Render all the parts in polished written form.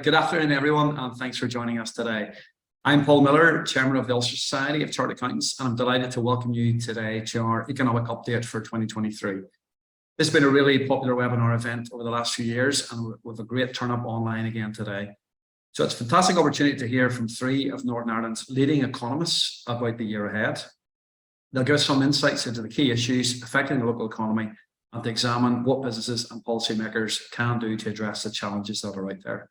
Good afternoon, everyone, and thanks for joining us today. I'm Paul Miller, Chairman of the Ulster Society of Chartered Accountants, and I'm delighted to welcome you today to our economic update for 2023. This has been a really popular webinar event over the last few years, and with a great turn up online again today. So it's a fantastic opportunity to hear from three of Northern Ireland's leading economists about the year ahead. They'll give us some insights into the key issues affecting the local economy and to examine what businesses and policymakers can do to address the challenges that are out there.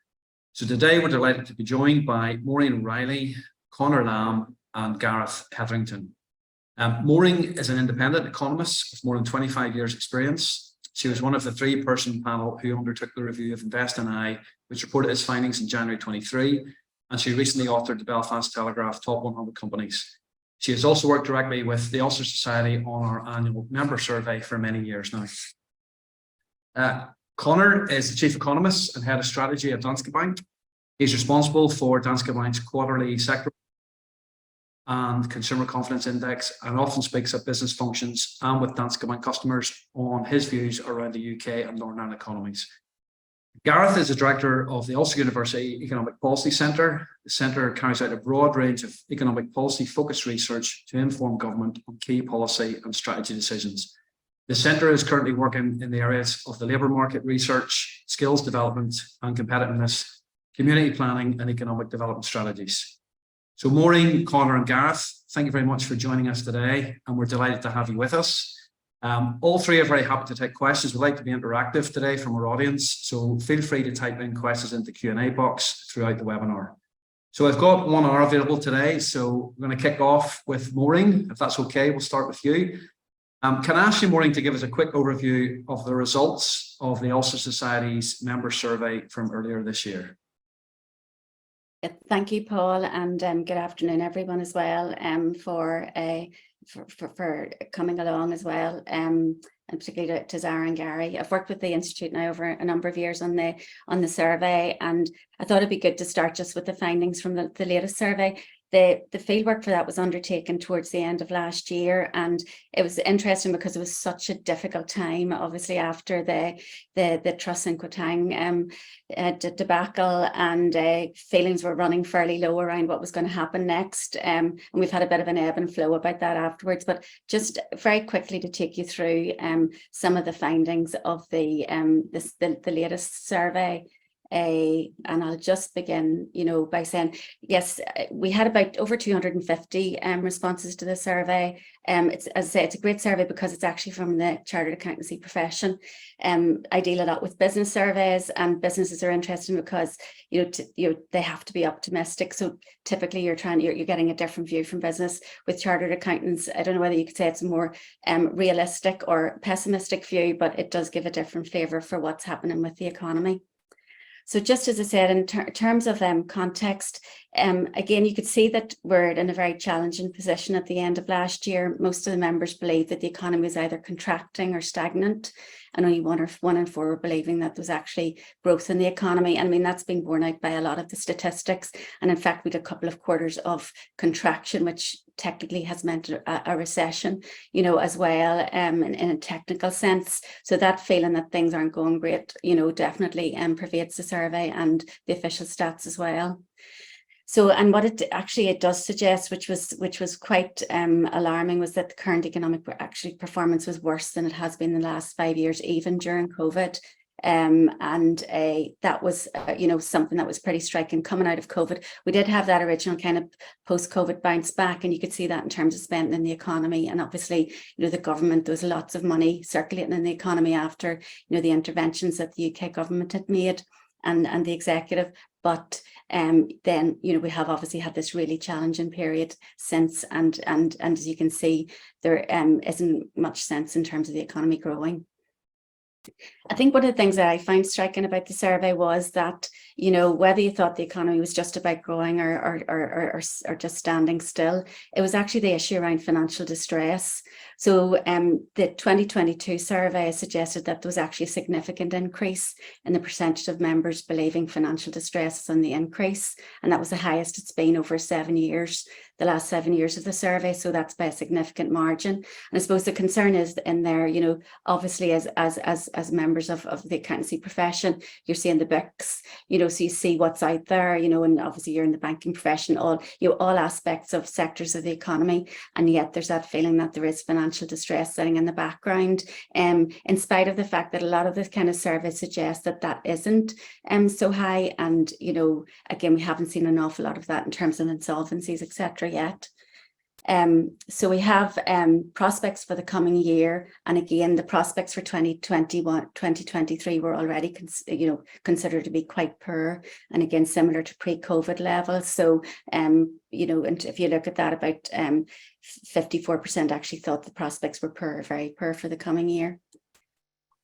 So today we're delighted to be joined by Maureen O'Reilly, Conor Lamb and Gareth Hetherington. Maureen is an independent economist with more than 25 years experience. She was one of the three-person panel who undertook the review of Invest in I, which reported its findings in January 23, and she recently authored the Belfast Telegraph Top 100 Companies. She has also worked directly with the Ulster Society on our annual member survey for many years now. Conor is the Chief Economist and Head of Strategy at Danske Bank. He's responsible for Danske Bank's quarterly sector and consumer confidence index and often speaks at business functions and with Danske Bank customers on his views around the UK and Northern Ireland economies. Gareth is the Director of the Ulster University Economic Policy Centre. The Centre carries out a broad range of economic policy focused research to inform government on key policy and strategy decisions. The Centre is currently working in the areas of the labour market research, skills development and competitiveness, community planning and economic development strategies. So Maureen, Conor and Gareth, thank you very much for joining us today, and we're delighted to have you with us. All three are very happy to take questions. We'd like to be interactive today from our audience, so feel free to type in questions into the Q&A box throughout the webinar. So I've got 1 hour available today, so we're going to kick off with Maureen, if that's okay. We'll start with you. Can I ask you, Maureen, to give us a quick overview of the results of the Ulster Society's member survey from earlier this year? Thank you, Paul, and good afternoon, everyone, as well, for coming along as well, and particularly to Zara and Gary. I've worked with the Institute now over a number of years on the survey, and I thought it'd be good to start just with the findings from the latest survey. The fieldwork for that was undertaken towards the end of last year, and it was interesting because it was such a difficult time, obviously after the Truss and Quotang debacle, and feelings were running fairly low around what was going to happen next, and we've had a bit of an ebb and flow about that afterwards. But just very quickly to take you through some of the findings of the latest survey. And I'll just begin, by saying, yes, we had about over 250 responses to the survey. It's, as I say, it's a great survey because it's actually from the chartered accountancy profession. I deal a lot with business surveys, and businesses are interesting because they have to be optimistic. So typically you're getting a different view from business. With chartered accountants, I don't know whether you could say it's a more realistic or pessimistic view, but it does give a different flavour for what's happening with the economy. So just as I said, in terms of context, again, you could see that we're in a very challenging position at the end of last year. Most of the members believe that the economy is either contracting or stagnant, and only 1 in 4 were believing that there was actually growth in the economy. I mean, that's been borne out by a lot of the statistics. And in fact, we had a couple of quarters of contraction, which technically has meant a recession, as well, in a technical sense. So that feeling that things aren't going great, definitely pervades the survey and the official stats as well. So, and what it does suggest, which was quite alarming, was that the current economic performance was worse than it has been in the last 5 years, even during COVID. That was, something that was pretty striking coming out of COVID. We did have that original kind of post-COVID bounce back, and you could see that in terms of spending in the economy. And obviously, the government, there was lots of money circulating in the economy after, the interventions that the UK government had made and the executive. But then, we have obviously had this really challenging period since, and as you can see, there isn't much sense in terms of the economy growing. I think one of the things that I find striking about the survey was that, whether you thought the economy was just about growing or just standing still, it was actually the issue around financial distress. So the 2022 survey suggested that there was actually a significant increase in the percentage of members believing financial distress is on the increase, and that was the highest it's been over 7 years. the last 7 years of the survey. So that's by a significant margin. And I suppose the concern is in there, you know, obviously as members of the accountancy profession, you're seeing the books, you know, so you see what's out there, you know, and obviously you're in the banking profession, all aspects of sectors of the economy. And yet there's that feeling that there is financial distress sitting in the background, in spite of the fact that a lot of this kind of survey suggests that that isn't so high. And, you know, again, we haven't seen an awful lot of that in terms of insolvencies, etc. yet. So we have prospects for the coming year, and again the prospects for 2023 were already considered to be quite poor, and again similar to pre-COVID levels. So you know, and if you look at that, about 54% actually thought the prospects were poor, very poor for the coming year.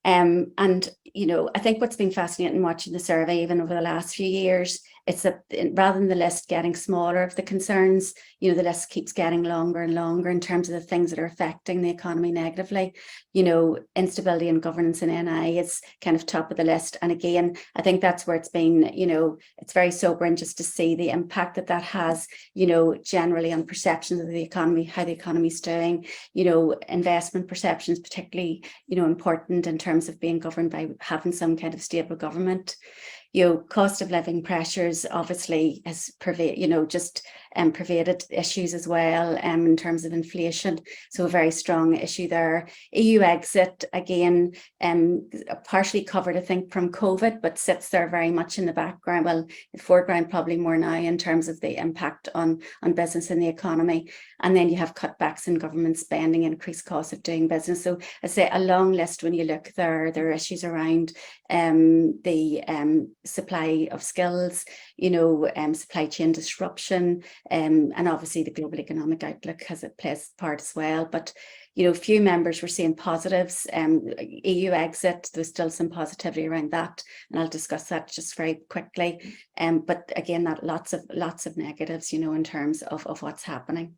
And, you know, I think what's been fascinating watching the survey, even over the last few years, it's that rather than the list getting smaller of the concerns, you know, the list keeps getting longer and longer in terms of the things that are affecting the economy negatively. You know, instability and governance in NI is kind of top of the list. And again, I think that's where it's been, you know, it's very sobering just to see the impact that that has, you know, generally on perceptions of the economy, how the economy's doing, you know, investment perceptions, particularly, you know, important in terms of being governed by having some kind of stable government. You know, cost of living pressures obviously has pervaded issues as well in terms of inflation. So a very strong issue there. EU exit, again, partially covered, I think, from COVID, but sits there very much in the background, well, the foreground probably more now in terms of the impact on business and the economy. And then you have cutbacks in government spending, increased costs of doing business. So I say a long list when you look there. There are issues around the supply of skills, you know, supply chain disruption, and obviously the global economic outlook plays a part as well. But, you know, few members were seeing positives. EU exit, there's still some positivity around that, and I'll discuss that just very quickly. But again, that lots of negatives, you know, in terms of what's happening.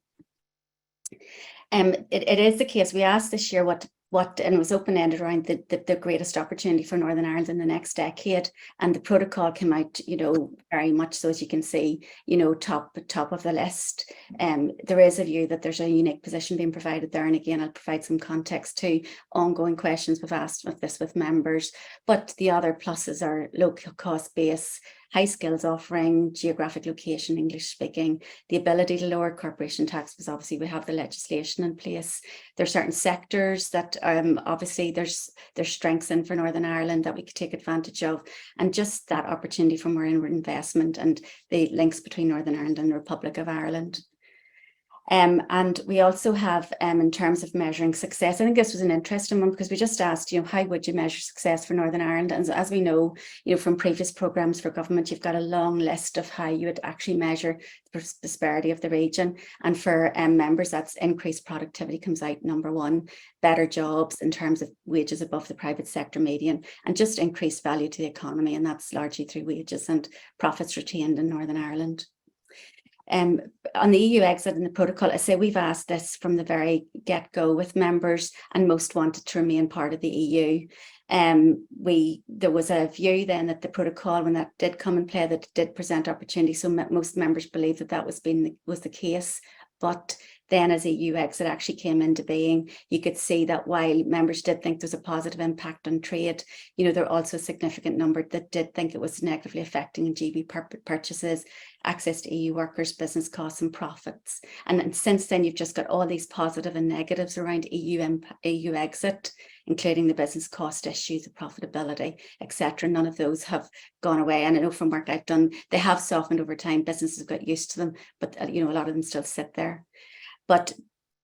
It is the case. We asked this year what and it was open-ended around the greatest opportunity for Northern Ireland in the next decade, and the protocol came out, you know, very much so, as you can see, you know, top of the list. There is a view that there's a unique position being provided there, and again I'll provide some context to ongoing questions we've asked with members. But the other pluses are low cost base, high skills offering, geographic location, English speaking, the ability to lower corporation tax, because obviously we have the legislation in place. There are certain sectors that obviously there's strengths in for Northern Ireland that we could take advantage of, and just that opportunity for more inward investment and the links between Northern Ireland and the Republic of Ireland. And we also have, in terms of measuring success, I think this was an interesting one, because we just asked, you know, how would you measure success for Northern Ireland? And as we know, you know, from previous programmes for government, you've got a long list of how you would actually measure the prosperity of the region. And for members, that's increased productivity comes out number one, better jobs in terms of wages above the private sector median, and just increased value to the economy. And that's largely through wages and profits retained in Northern Ireland. On the EU exit and the protocol, I say we've asked this from the very get-go with members, and most wanted to remain part of the EU. There was a view then that the protocol, when that did come in play, that it did present opportunity. So most members believed that was the case. But then as EU exit actually came into being, you could see that while members did think there's a positive impact on trade, you know, there are also a significant number that did think it was negatively affecting GB purchases, access to EU workers, business costs and profits. And since then, you've just got all these positive and negatives around EU exit, including the business cost issues, the profitability, etc. None of those have gone away. And I know from work I've done, they have softened over time. Businesses have got used to them, but you know, a lot of them still sit there. But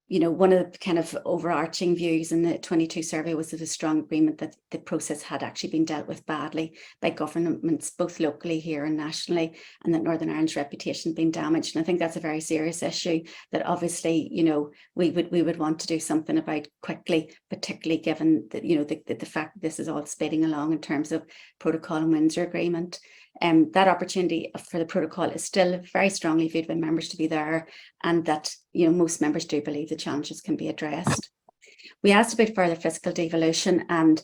you know, one of the kind of overarching views in the 22 survey was of a strong agreement that the process had actually been dealt with badly by governments, both locally here and nationally, and that Northern Ireland's reputation had been damaged. And I think that's a very serious issue that obviously, you know, we would want to do something about quickly, particularly given that, you know, the fact that this is all speeding along in terms of protocol and Windsor Agreement. That opportunity for the protocol is still very strongly viewed by members to be there, and that, you know, most members do believe the challenges can be addressed. We asked about further fiscal devolution, and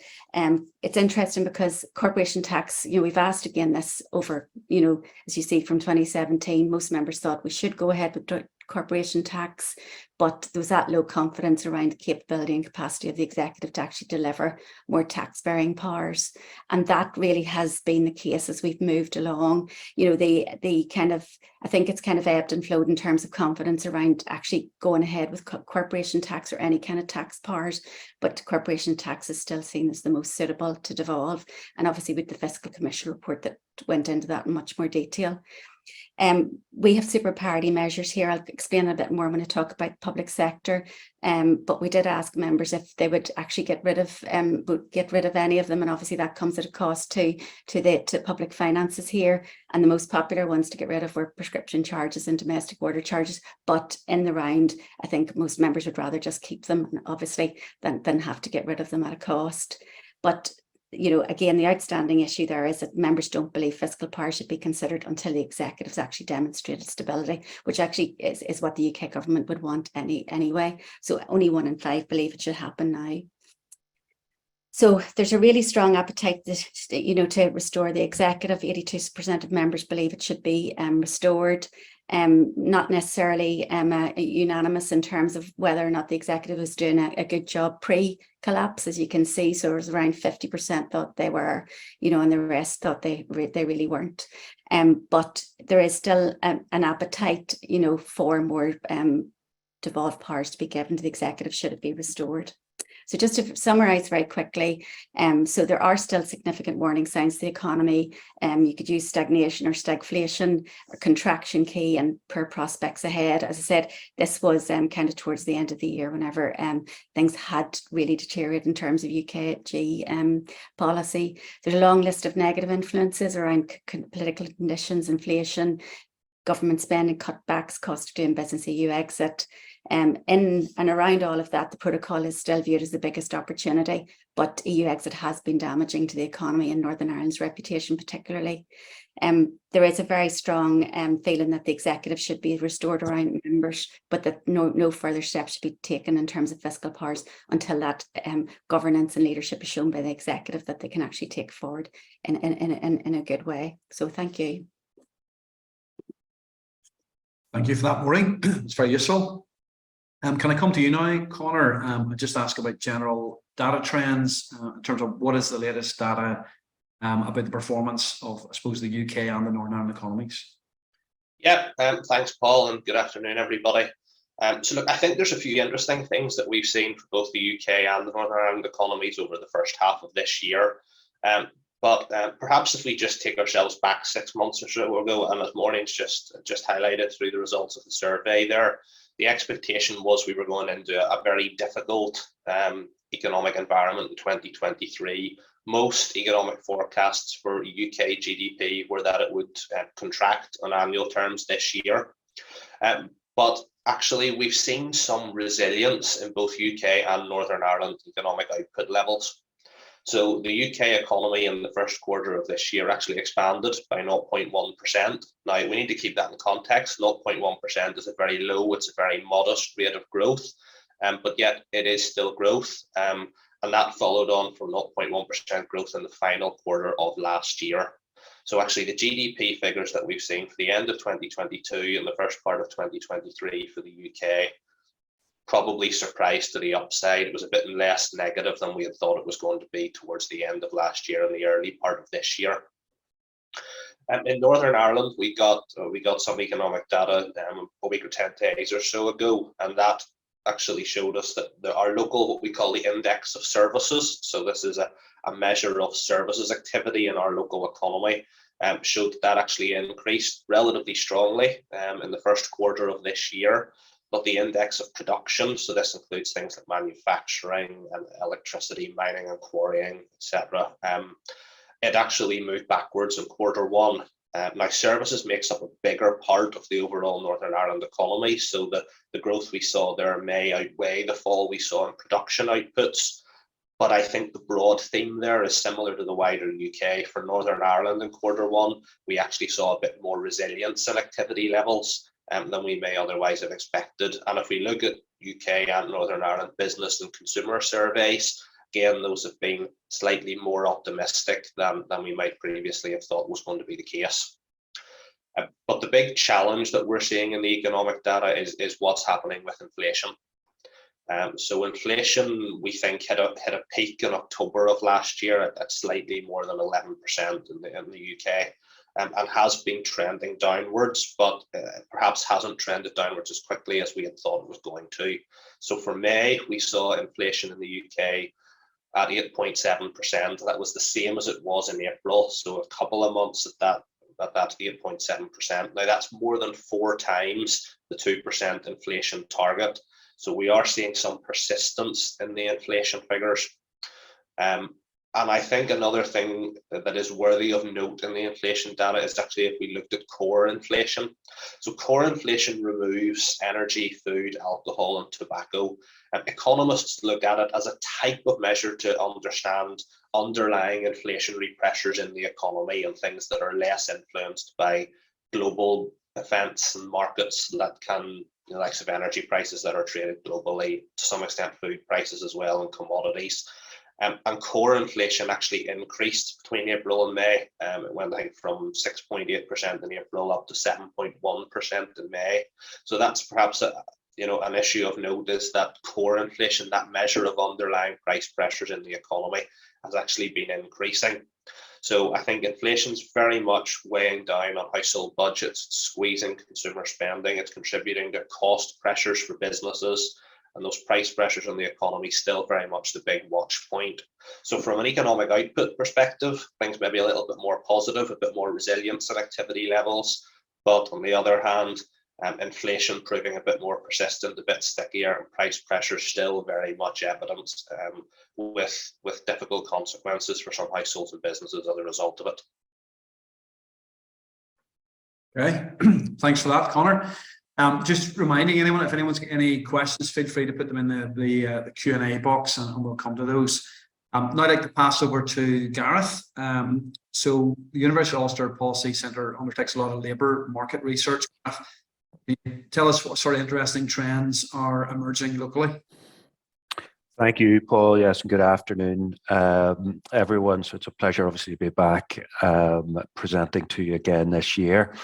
it's interesting because corporation tax, you know, we've asked again this over, you know, as you see from 2017, most members thought we should go ahead with corporation tax, but there was that low confidence around the capability and capacity of the executive to actually deliver more tax-bearing powers. And that really has been the case as we've moved along. You know, the kind of, I think it's kind of ebbed and flowed in terms of confidence around actually going ahead with corporation tax or any kind of tax powers, but corporation tax is still seen as the most suitable to devolve. And obviously with the Fiscal Commission report that went into that in much more detail. We have super parity measures here. I'll explain a bit more when I talk about public sector. But we did ask members if they would actually get rid of any of them, and obviously that comes at a cost to public finances here. And the most popular ones to get rid of were prescription charges and domestic order charges. But in the round, I think most members would rather just keep them, obviously, than have to get rid of them at a cost. But you know, again, the outstanding issue there is that members don't believe fiscal power should be considered until the executive's actually demonstrated stability, which actually is what the UK government would want anyway. So only 1 in 5 believe it should happen now. So there's a really strong appetite to restore the executive. 82% of members believe it should be restored. Not necessarily unanimous in terms of whether or not the executive was doing a good job pre-collapse, as you can see. So it was around 50% thought they were, and the rest thought they really weren't. But there is still an appetite, for more devolved powers to be given to the executive should it be restored. So just to summarise very quickly, so there are still significant warning signs to the economy. You could use stagnation or stagflation or contraction key and poor prospects ahead. As I said, this was kind of towards the end of the year whenever things had really deteriorated in terms of UKG policy. There's a long list of negative influences around political conditions, inflation, government spending cutbacks, cost of doing business, EU exit. In and around all of that, the protocol is still viewed as the biggest opportunity, but EU exit has been damaging to the economy and Northern Ireland's reputation particularly. There is a very strong feeling that the executive should be restored around members, but that no further steps should be taken in terms of fiscal powers until that governance and leadership is shown by the executive that they can actually take forward in a good way. So thank you. Thank you for that, Maureen. It's very useful. Can I come to you now, Conor? I just ask about general data trends in terms of what is the latest data about the performance of, I suppose, the UK and the Northern Ireland economies? Yeah, thanks, Paul, and good afternoon, everybody. So look, I think there's a few interesting things that we've seen for both the UK and the Northern Ireland economies over the first half of this year. But perhaps if we just take ourselves back 6 months or so ago, and as Maureen's just highlighted through the results of the survey there, the expectation was we were going into a very difficult economic environment in 2023. Most economic forecasts for UK GDP were that it would contract on annual terms this year. But actually, we've seen some resilience in both UK and Northern Ireland economic output levels. So the UK economy in the first quarter of this year actually expanded by 0.1%. Now, we need to keep that in context. 0.1% is a very low, it's a very modest rate of growth, but yet it is still growth. And that followed on from 0.1% growth in the final quarter of last year. So actually the GDP figures that we've seen for the end of 2022 and the first part of 2023 for the UK probably surprised to the upside. It was a bit less negative than we had thought it was going to be towards the end of last year and the early part of this year. In Northern Ireland, we got some economic data a week or 10 days or so ago, and that actually showed us that our local, what we call the index of services, so this is a measure of services activity in our local economy, showed that actually increased relatively strongly in the first quarter of this year. But the index of production, so this includes things like manufacturing and electricity, mining and quarrying, etc. It actually moved backwards in quarter one. Now, services makes up a bigger part of the overall Northern Ireland economy, so the growth we saw there may outweigh the fall we saw in production outputs. But I think the broad theme there is similar to the wider UK. For Northern Ireland in quarter one, we actually saw a bit more resilience in activity levels than we may otherwise have expected. And if we look at UK and Northern Ireland business and consumer surveys, again, those have been slightly more optimistic than we might previously have thought was going to be the case. But the big challenge that we're seeing in the economic data is what's happening with inflation. So inflation, we think, hit a peak in October of last year at slightly more than 11% in the UK, and has been trending downwards, but perhaps hasn't trended downwards as quickly as we had thought it was going to. So for May, we saw inflation in the UK at 8.7%. That was the same as it was in April. So a couple of months at that 8.7%. Now that's more than 4 times the 2% inflation target. So we are seeing some persistence in the inflation figures. And I think another thing that is worthy of note in the inflation data is actually if we looked at core inflation. So core inflation removes energy, food, alcohol, and tobacco. Economists look at it as a type of measure to understand underlying inflationary pressures in the economy and things that are less influenced by global events and markets that can, the likes of energy prices that are traded globally, to some extent food prices as well, and commodities. And core inflation actually increased between April and May. It went, I think, from 6.8% in April up to 7.1% in May. So that's perhaps an issue of note, is that core inflation, that measure of underlying price pressures in the economy, has actually been increasing. So I think inflation's very much weighing down on household budgets, squeezing consumer spending. It's contributing to cost pressures for businesses, and those price pressures on the economy still very much the big watch point. So from an economic output perspective, things may be a little bit more positive, a bit more resilience at activity levels. But on the other hand, inflation proving a bit more persistent, a bit stickier, and price pressure still very much evident, with difficult consequences for some households and businesses as a result of it. Okay, thanks for that, Conor. Just reminding anyone, if anyone's got any questions, feel free to put them in the Q&A box, and we'll come to those. Now I'd like to pass over to Gareth. So the University of Ulster Policy Centre undertakes a lot of labour market research. Can you tell us what sort of interesting trends are emerging locally? Thank you, Paul. Yes, and good afternoon, everyone. So it's a pleasure, obviously, to be back presenting to you again this year.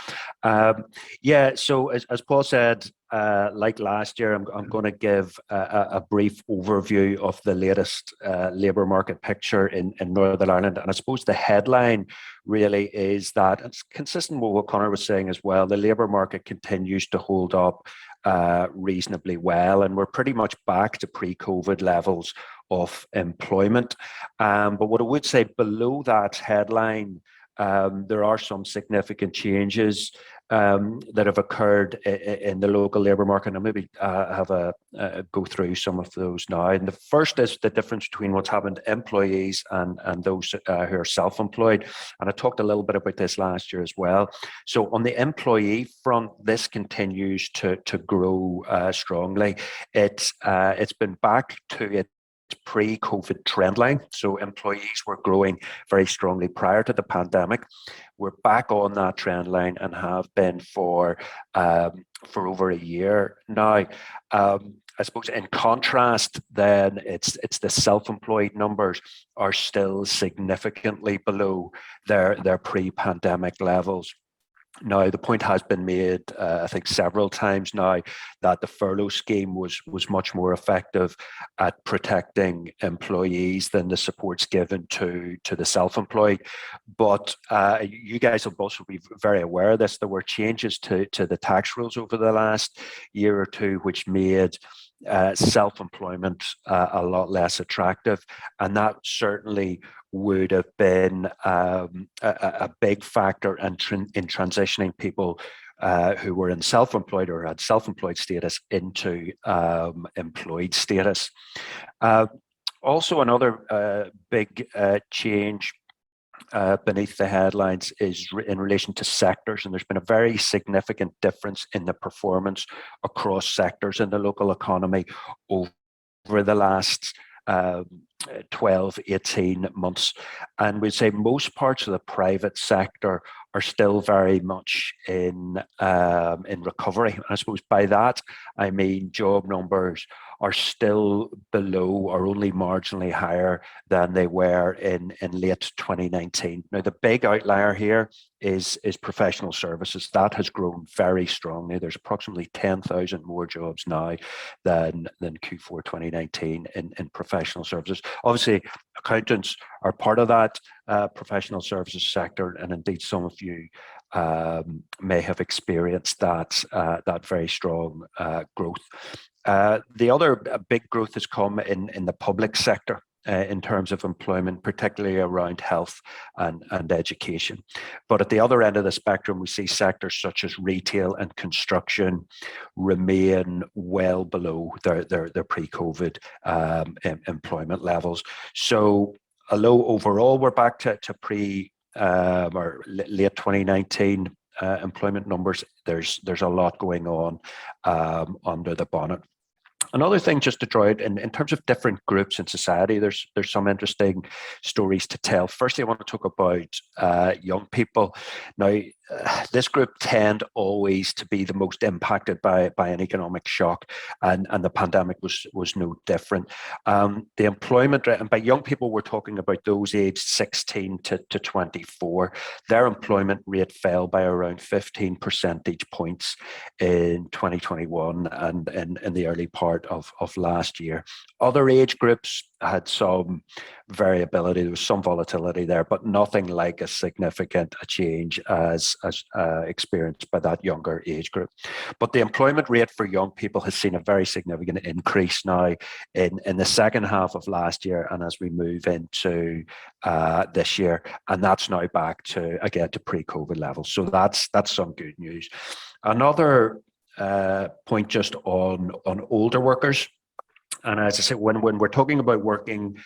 So as Paul said, like last year, I'm going to give a brief overview of the latest labour market picture in Northern Ireland. And I suppose the headline really is that it's consistent with what Conor was saying as well. The labour market continues to hold up reasonably well, and we're pretty much back to pre-COVID levels of employment. But what I would say below that headline, there are some significant changes that have occurred in the local labour market, and maybe have a go through some of those now. And the first is the difference between what's happened to employees and those who are self-employed. And I talked a little bit about this last year as well. So on the employee front, this continues to grow strongly. It's been back to its pre-COVID trend line. So employees were growing very strongly prior to the pandemic. We're back on that trend line and have been for over a year now. I suppose in contrast, then it's the self-employed numbers are still significantly below their pre-pandemic levels. Now, the point has been made, I think, several times now, that the furlough scheme was much more effective at protecting employees than the supports given to the self-employed. But you guys will also be very aware of this. There were changes to the tax rules over the last year or two, which made self-employment a lot less attractive, and that certainly would have been a big factor in transitioning people who were in self-employed or had self-employed status into employed status. Also, another big change beneath the headlines is in relation to sectors, and there's been a very significant difference in the performance across sectors in the local economy over the last 12, 18 months. And we'd say most parts of the private sector are still very much in recovery. And I suppose by that, I mean job numbers are still below or only marginally higher than they were in late 2019. Now, the big outlier here is professional services. That has grown very strongly. There's approximately 10,000 more jobs now than Q4 2019 in professional services. Obviously, accountants are part of that professional services sector, and indeed some of you may have experienced that very strong growth. The other big growth has come in the public sector in terms of employment, particularly around health and education. But at the other end of the spectrum, we see sectors such as retail and construction remain well below their pre-COVID employment levels. So although overall we're back to pre or late 2019 employment numbers, there's a lot going on under the bonnet. Another thing just to draw out in terms of different groups in society, there's some interesting stories to tell. Firstly, I want to talk about young people. Now, this group tend always to be the most impacted by an economic shock, and the pandemic was no different. The employment rate, and by young people, we're talking about those aged 16 to 24. Their employment rate fell by around 15 percentage points in 2021 and in the early part of last year. Other age groups had some variability. There was some volatility there, but nothing like as significant a change as experienced by that younger age group. But the employment rate for young people has seen a very significant increase now in the second half of last year and as we move into this year, and that's now back to again to pre-COVID levels. So that's some good news. Another point just on older workers. And as I said, when we're talking about working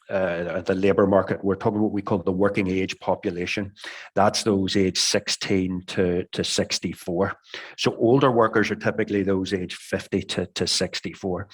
the labour market, we're talking what we call the working age population. That's those aged 16 to 64. So older workers are typically those aged 50 to 64.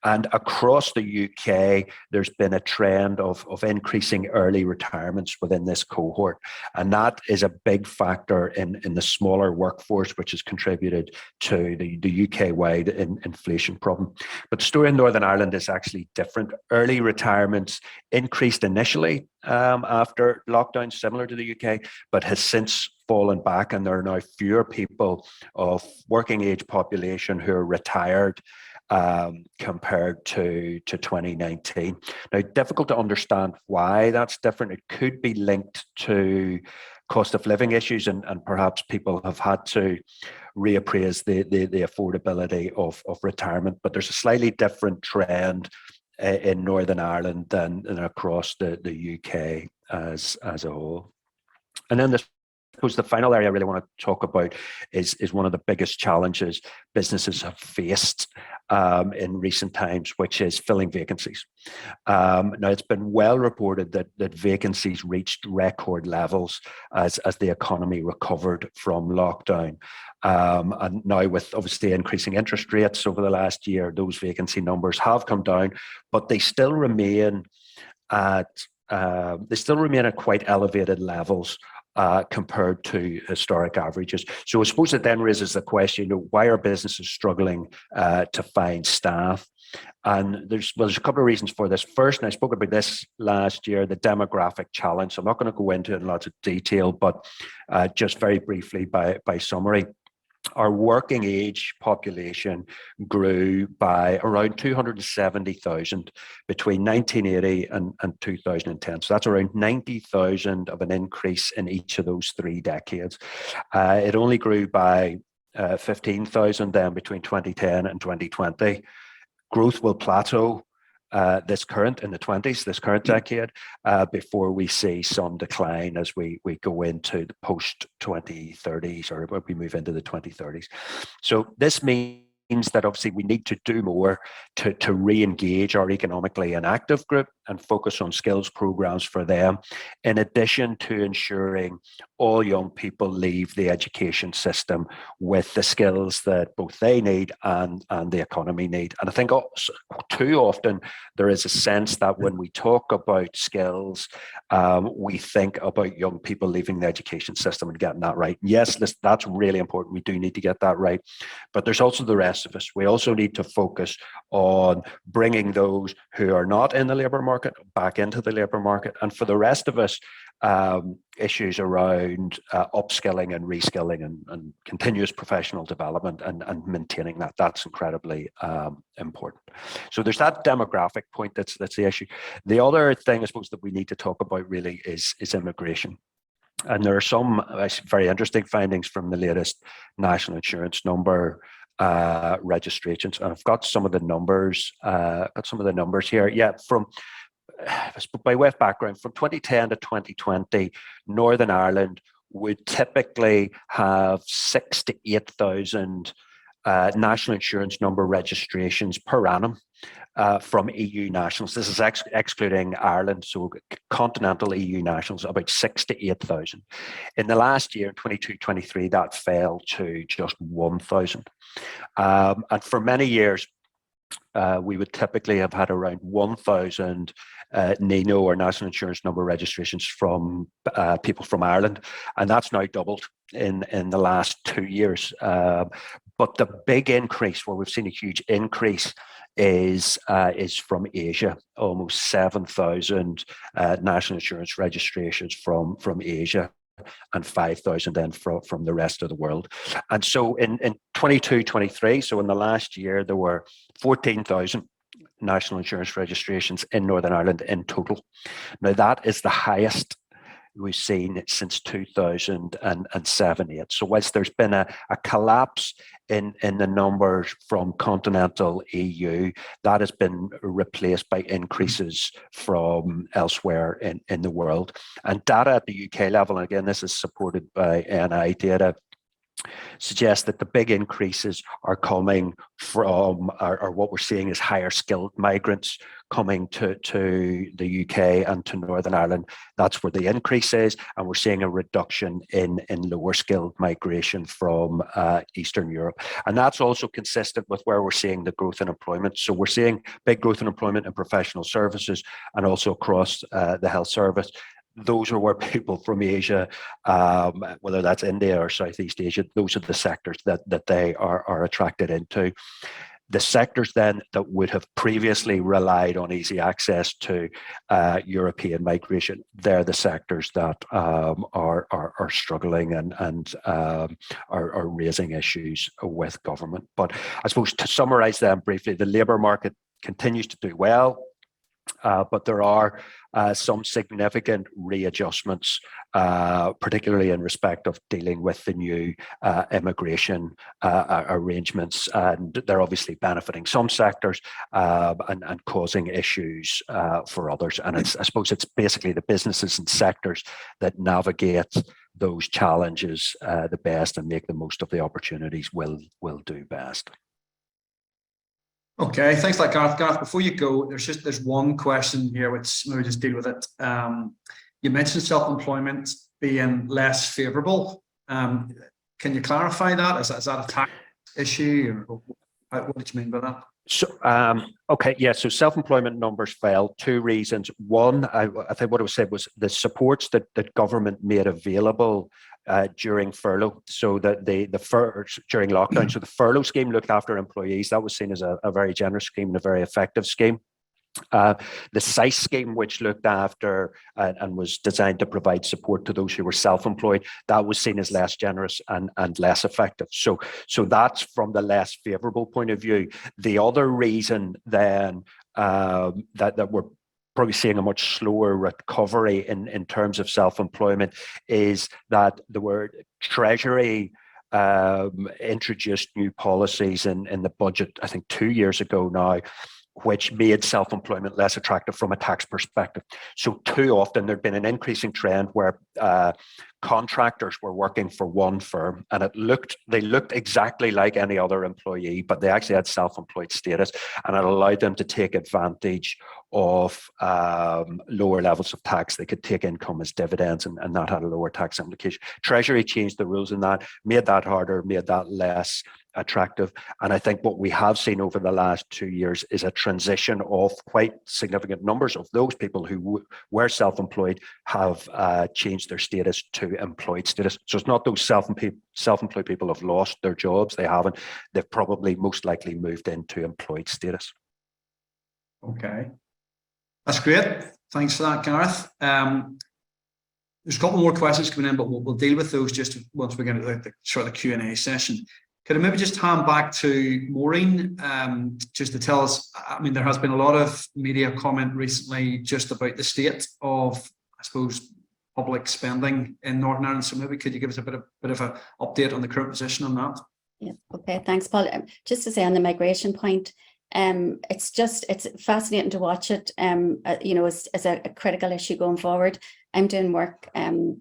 And across the UK, there's been a trend of increasing early retirements within this cohort. And that is a big factor in the smaller workforce, which has contributed to the UK-wide inflation problem. But the story in Northern Ireland is actually different. Early retirements increased initially after lockdown, similar to the UK, but has since fallen back, and there are now fewer people of working age population who are retired compared to 2019. Now, difficult to understand why that's different. It could be linked to cost of living issues, and perhaps people have had to reappraise the affordability of retirement, but there's a slightly different trend in Northern Ireland than across the UK as a whole. And then I suppose the final area I really want to talk about is one of the biggest challenges businesses have faced in recent times, which is filling vacancies. Now, it's been well reported that vacancies reached record levels as the economy recovered from lockdown. And now with obviously increasing interest rates over the last year, those vacancy numbers have come down, but they still remain at quite elevated levels compared to historic averages. So I suppose it then raises the question, why are businesses struggling to find staff? And there's a couple of reasons for this. First, and I spoke about this last year, the demographic challenge. So I'm not going to go into it in lots of detail, but just very briefly by summary. Our working age population grew by around 270,000 between 1980 and 2010. So that's around 90,000 of an increase in each of those 3 decades. It only grew by 15,000 then between 2010 and 2020. Growth will plateau this current decade, before we see some decline as we go into the post-2030s, or we move into the 2030s. So this means that obviously we need to do more to re-engage our economically inactive group, and focus on skills programs for them, in addition to ensuring all young people leave the education system with the skills that both they need and the economy need. And I think too often there is a sense that when we talk about skills, we think about young people leaving the education system and getting that right. Yes, that's really important. We do need to get that right. But there's also the rest of us. We also need to focus on bringing those who are not in the labour market back into the labour market. And for the rest of us, issues around upskilling and reskilling and continuous professional development and maintaining that's incredibly important. So there's that demographic point that's the issue. The other thing I suppose that we need to talk about really is immigration. And there are some very interesting findings from the latest national insurance number registrations, and I've got some of the numbers. Here. Yeah, from by way of background, from 2010 to 2020, Northern Ireland would typically have 6,000 to 8,000 national insurance number registrations per annum from EU nationals. This is excluding Ireland, so continental EU nationals, about 6,000 to 8,000. In the last year, 22-23, that fell to just 1,000. And for many years, we would typically have had around 1,000 NINO or national insurance number registrations from people from Ireland, and that's now doubled in the last 2 years. But the big increase, where we've seen a huge increase, is from Asia. Almost 7,000 national insurance registrations from Asia, and 5,000 then from the rest of the world. And so in 22-23, so in the last year, there were 14,000 national insurance registrations in Northern Ireland in total. Now, that is the highest we've seen since 2007-8. So whilst there's been a collapse in the numbers from continental EU, that has been replaced by increases from elsewhere in the world. And data at the UK level, and again, this is supported by NI data, suggests that the big increases are coming from, or what we're seeing is higher skilled migrants coming to the UK and to Northern Ireland. That's where the increase is, and we're seeing a reduction in lower skilled migration from Eastern Europe. And that's also consistent with where we're seeing the growth in employment. So we're seeing big growth in employment in professional services and also across the health service. Those are where people from Asia, whether that's India or Southeast Asia, those are the sectors that they are attracted into. The sectors then that would have previously relied on easy access to European migration, they're the sectors that are struggling and are raising issues with government. But I suppose to summarise them briefly, the labour market continues to do well. But there are some significant readjustments, particularly in respect of dealing with the new immigration arrangements, and they're obviously benefiting some sectors and causing issues for others. And I suppose it's basically the businesses and sectors that navigate those challenges the best and make the most of the opportunities will do best. Okay, thanks for that, Gareth. Gareth, before you go, there's one question here which maybe just deal with it. You mentioned self-employment being less favourable. Can you clarify that? Is that a tax issue, or what did you mean by that? So, okay, yeah, so self-employment numbers fell. Two reasons. One, I think what I said was the supports that government made available during furlough. So that during lockdown, so the furlough scheme looked after employees. That was seen as a very generous scheme and a very effective scheme. The SICE scheme, which looked after and was designed to provide support to those who were self-employed, that was seen as less generous and less effective. So that's from the less favourable point of view. The other reason then that we're probably seeing a much slower recovery in terms of self-employment is that the word Treasury introduced new policies in the budget, I think 2 years ago now, which made self-employment less attractive from a tax perspective. So too often there'd been an increasing trend where contractors were working for one firm, and they looked exactly like any other employee, but they actually had self-employed status, and it allowed them to take advantage of lower levels of tax. They could take income as dividends, and that had a lower tax implication. Treasury changed the rules in that, made that harder, made that less attractive. And I think what we have seen over the last 2 years is a transition of quite significant numbers of those people who were self-employed have changed their status to employed status. So it's not those self-employed people have lost their jobs. They haven't. They've probably most likely moved into employed status. Okay. That's great. Thanks for that, Gareth. There's a couple more questions coming in, but we'll deal with those just once we get into the sort of the Q&A session. Could I maybe just hand back to Maureen just to tell us, I mean, there has been a lot of media comment recently just about the state of, I suppose, public spending in Northern Ireland. So maybe could you give us a bit of an update on the current position on that? Yeah, okay, thanks, Paul. Just to say on the migration point, it's fascinating to watch it, as a critical issue going forward. I'm doing work in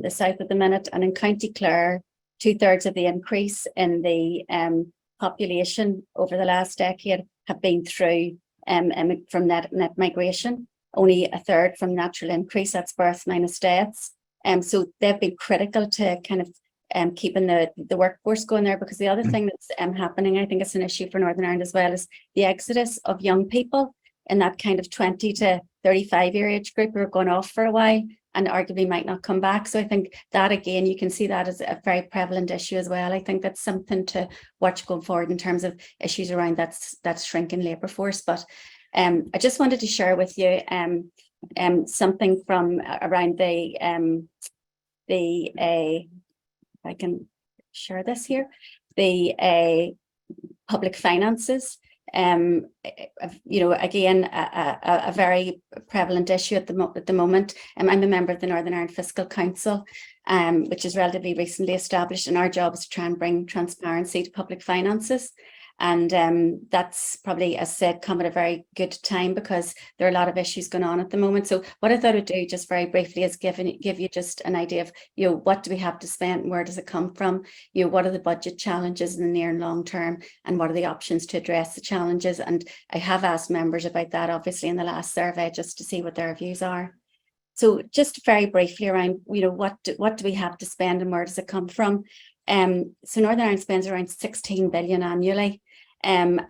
the south at the minute, and in County Clare, 2/3 of the increase in the population over the last decade have been through from net migration. Only 1/3 from natural increase, that's births minus deaths. So they've been critical to kind of keeping the workforce going there, because the other thing that's happening, I think it's an issue for Northern Ireland as well, is the exodus of young people in that kind of 20 to 35 year age group who are going off for a while and arguably might not come back. So I think that, again, you can see that as a very prevalent issue as well. I think that's something to watch going forward in terms of issues around that shrinking labour force. But I just wanted to share with you something from around I can share this here, the public finances. Again, a very prevalent issue at the moment. I'm a member of the Northern Ireland Fiscal Council, which is relatively recently established, and our job is to try and bring transparency to public finances. And that's probably, as I said, come at a very good time, because there are a lot of issues going on at the moment. So what I thought I'd do just very briefly is give you just an idea of, what do we have to spend and where does it come from? What are the budget challenges in the near and long term, and what are the options to address the challenges? And I have asked members about that, obviously, in the last survey, just to see what their views are. So just very briefly around, what do we have to spend and where does it come from? So Northern Ireland spends around 16 billion annually. And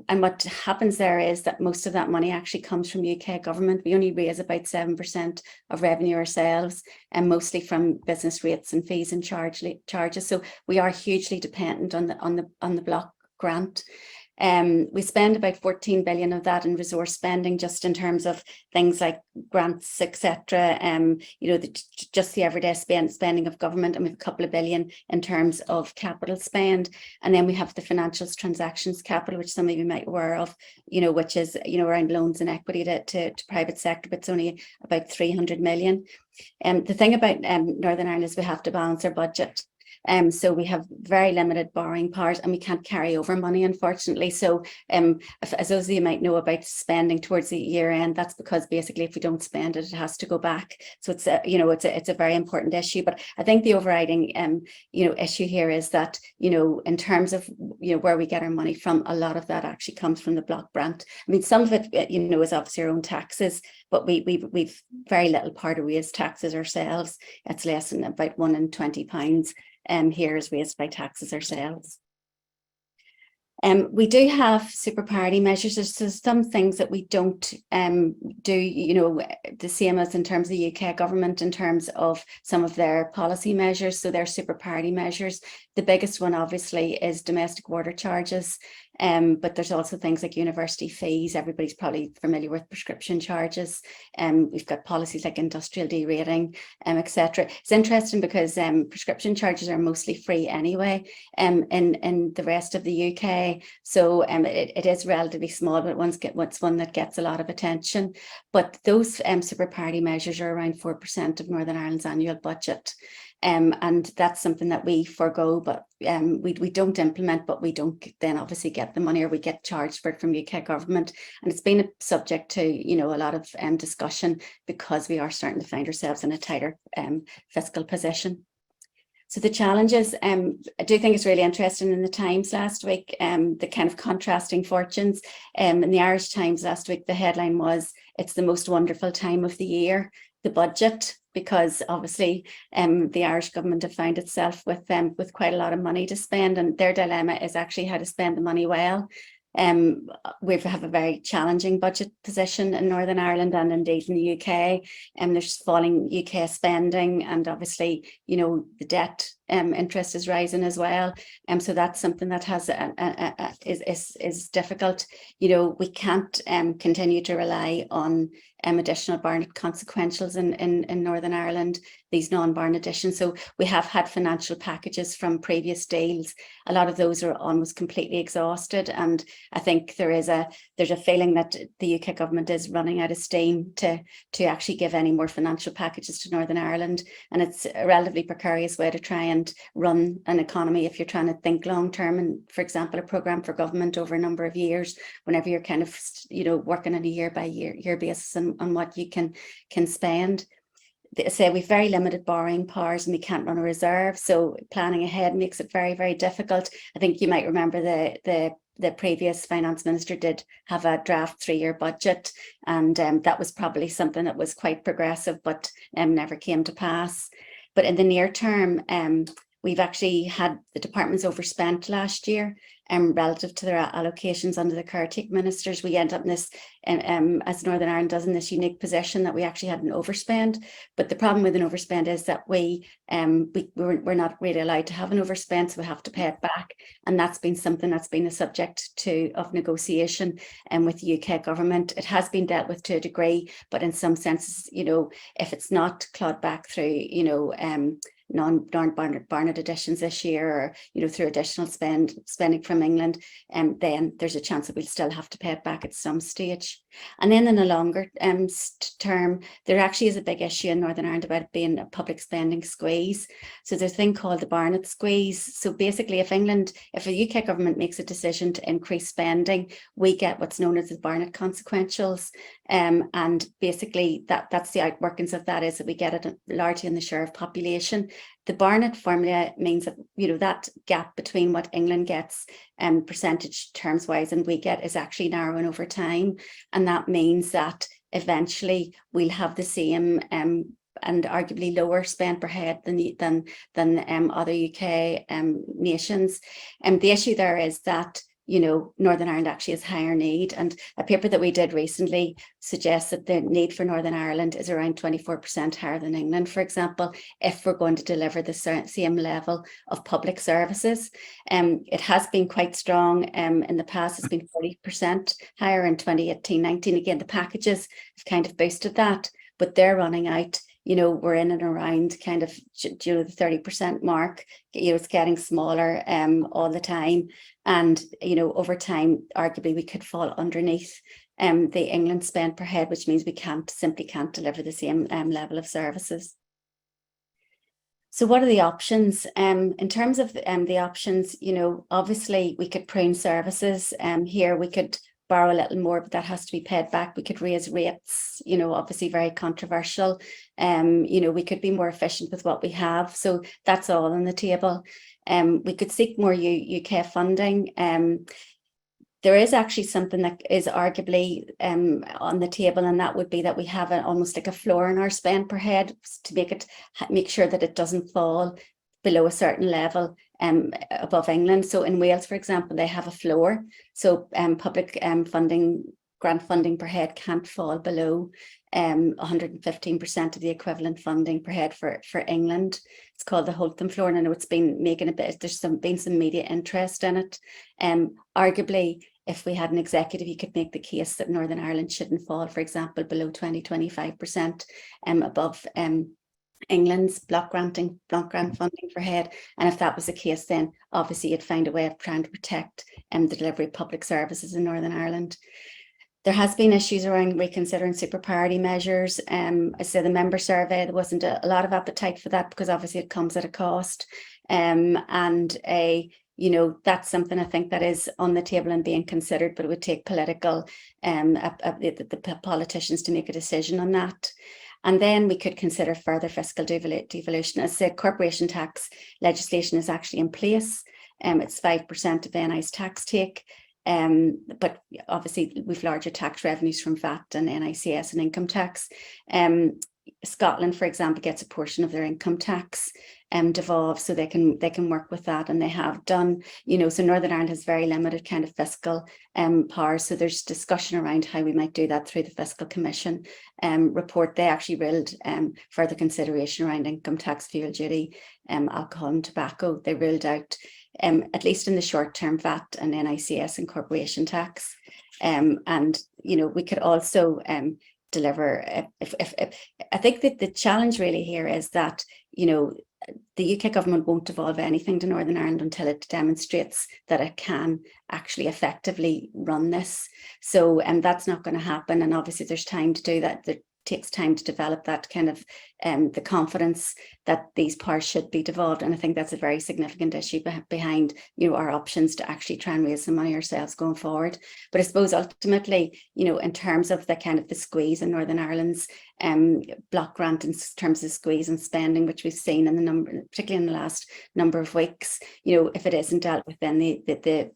what happens there is that most of that money actually comes from UK government. We only raise about 7% of revenue ourselves, and mostly from business rates and fees and charges. So we are hugely dependent on the block grant. We spend about 14 billion of that in resource spending, just in terms of things like grants, etc. Just the everyday spending of government, and we have a couple of billion in terms of capital spend. And then we have the financials transactions capital, which some of you might be aware of, which is around loans and equity to private sector, but it's only about 300 million. The thing about Northern Ireland is we have to balance our budget. So we have very limited borrowing powers, and we can't carry over money, unfortunately. So as those of you might know about spending towards the year end, that's because basically if we don't spend it, it has to go back. So it's a very important issue. But I think the overriding issue here is that in terms of where we get our money from, a lot of that actually comes from the block grant. I mean, some of it is obviously our own taxes, but we've very little part of waste taxes ourselves. It's less than about £1 in 20 pounds. Here is raised by taxes ourselves. We do have super parity measures. There's some things that we don't do, the same as in terms of the UK government, in terms of some of their policy measures. So they're super parity measures. The biggest one, obviously, is domestic water charges. But there's also things like university fees. Everybody's probably familiar with prescription charges. We've got policies like industrial derating, etc. It's interesting because prescription charges are mostly free anyway in the rest of the UK. So it is relatively small, but it's one that gets a lot of attention. But those super parity measures are around 4% of Northern Ireland's annual budget. And that's something that we forego, but we don't implement, but we don't then obviously get the money, or we get charged for it from UK government. And it's been a subject to, you know, a lot of discussion, because we are starting to find ourselves in a tighter fiscal position. So the challenges, I do think it's really interesting in the Times last week, the kind of contrasting fortunes. In the Irish Times last week, the headline was, "It's the most wonderful time of the year, the budget," because obviously the Irish government have found itself with quite a lot of money to spend, and their dilemma is actually how to spend the money well. We have a very challenging budget position in Northern Ireland, and indeed in the UK. There's falling UK spending, and obviously, you know, the debt interest is rising as well. So that's something that has is difficult. You know, we can't continue to rely on additional Barnett consequentials in Northern Ireland, these non-Barn additions. So we have had financial packages from previous deals. A lot of those are almost completely exhausted, and I think there's a feeling that the UK government is running out of steam to actually give any more financial packages to Northern Ireland. And it's a relatively precarious way to try and run an economy if you're trying to think long term. And for example, a programme for government over a number of years, whenever you're kind of, you know, working on a year by year basis on what you can spend. They say we've very limited borrowing powers and we can't run a reserve, so planning ahead makes it very, very difficult. I think you might remember the previous finance minister did have a draft 3-year budget, and that was probably something that was quite progressive, but never came to pass. But in the near term, we've actually had the departments overspent last year relative to their allocations under the caretaker ministers. We end up in this, as Northern Ireland does, in this unique position that we actually had an overspend. But the problem with an overspend is that we're not really allowed to have an overspend, so we have to pay it back. And that's been something that's been a subject of negotiation with the UK government. It has been dealt with to a degree, but in some senses, you know, if it's not clawed back through, you know, non-Barnett additions this year, or, you know, through additional spending from England, then there's a chance that we'll still have to pay it back at some stage. And then in a longer term, there actually is a big issue in Northern Ireland about it being a public spending squeeze. So there's a thing called the Barnett squeeze. So basically, if the UK government makes a decision to increase spending, we get what's known as the Barnett consequentials. And basically that's the outworkings of that, is that we get it largely in the share of population. The Barnett formula means that, you know, that gap between what England gets percentage terms wise and we get is actually narrowing over time. And that means that eventually we'll have the same and arguably lower spend per head than other UK nations. And the issue there is that, you know, Northern Ireland actually has higher need. And a paper that we did recently suggests that the need for Northern Ireland is around 24% higher than England, for example, if we're going to deliver the same level of public services. It has been quite strong in the past. It's been 40% higher in 2018-19. Again, the packages have kind of boosted that, but they're running out. You know, we're in and around kind of, you know, the 30% mark. You know, it's getting smaller all the time. And, you know, over time, arguably we could fall underneath the England spend per head, which means we simply can't deliver the same level of services. So what are the options? In terms of the options, you know, obviously we could prune services. Here we could borrow a little more, but that has to be paid back. We could raise rates, you know, obviously very controversial. You know, we could be more efficient with what we have. So that's all on the table. We could seek more UK funding. There is actually something that is arguably on the table, and that would be that we have almost like a floor in our spend per head to make sure that it doesn't fall below a certain level above England. So in Wales, for example, they have a floor. So public grant funding per head can't fall below 115% of the equivalent funding per head for England. It's called the Holtham floor, and I know it's been making a bit, there's been some media interest in it. Arguably, if we had an executive, you could make the case that Northern Ireland shouldn't fall, for example, below 20-25% above England's block grant funding per head. And if that was the case, then obviously you'd find a way of trying to protect the delivery of public services in Northern Ireland. There has been issues around reconsidering super parity measures. I say the member survey, there wasn't a lot of appetite for that because obviously it comes at a cost. That's something I think that is on the table and being considered, but it would take political the politicians to make a decision on that. And then we could consider further fiscal devolution. As I said, corporation tax legislation is actually in place. It's 5% of NI's tax take. But obviously we've larger tax revenues from VAT and NICS and income tax. Scotland, for example, gets a portion of their income tax devolved, so they can work with that, and they have done. So Northern Ireland has very limited kind of fiscal power. So there's discussion around how we might do that through the Fiscal Commission report. They actually ruled further consideration around income tax, fuel duty, alcohol and tobacco. They ruled out at least in the short term VAT and NICS and corporation tax. We could also deliver if I think that the challenge really here is that the UK government won't devolve anything to Northern Ireland until it demonstrates that it can actually effectively run this. So that's not going to happen, and obviously there's time to do that. It takes time to develop that kind of the confidence that these powers should be devolved, and I think that's a very significant issue behind our options to actually try and raise some money ourselves going forward. But I suppose ultimately, in terms of the kind of the squeeze in Northern Ireland's block grant, in terms of squeeze and spending, which we've seen in the number, particularly in the last number of weeks, if it isn't dealt with, then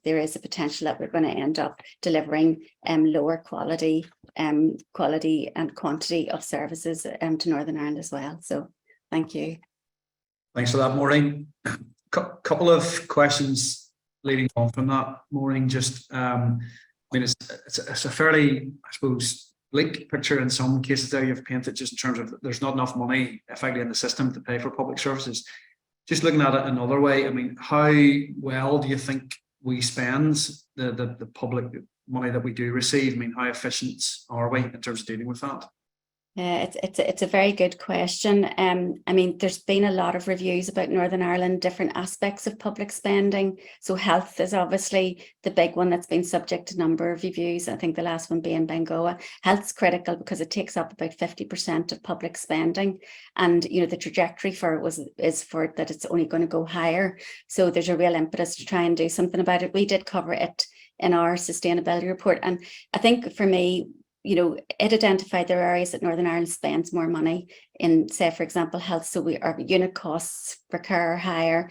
there is a potential that we're going to end up delivering lower quality and quantity of services to Northern Ireland as well. So thank you. Thanks for that, Maureen. Couple of questions leading on from that, Maureen. Just it's a fairly, I suppose, bleak picture in some cases there you've painted, just in terms of there's not enough money effectively in the system to pay for public services. Just looking at it another way, how well do you think we spend the public money that we do receive? How efficient are we in terms of dealing with that? It's a very good question. There's been a lot of reviews about Northern Ireland, different aspects of public spending. So health is obviously the big one that's been subject to a number of reviews. I think the last one being Bengoa. Health's critical because it takes up about 50% of public spending, and the trajectory for it is for that it's only going to go higher. So there's a real impetus to try and do something about it. We did cover it in our sustainability report, and I think for me, it identified there are areas that Northern Ireland spends more money in, say, for example, health. So our unit costs per care are higher.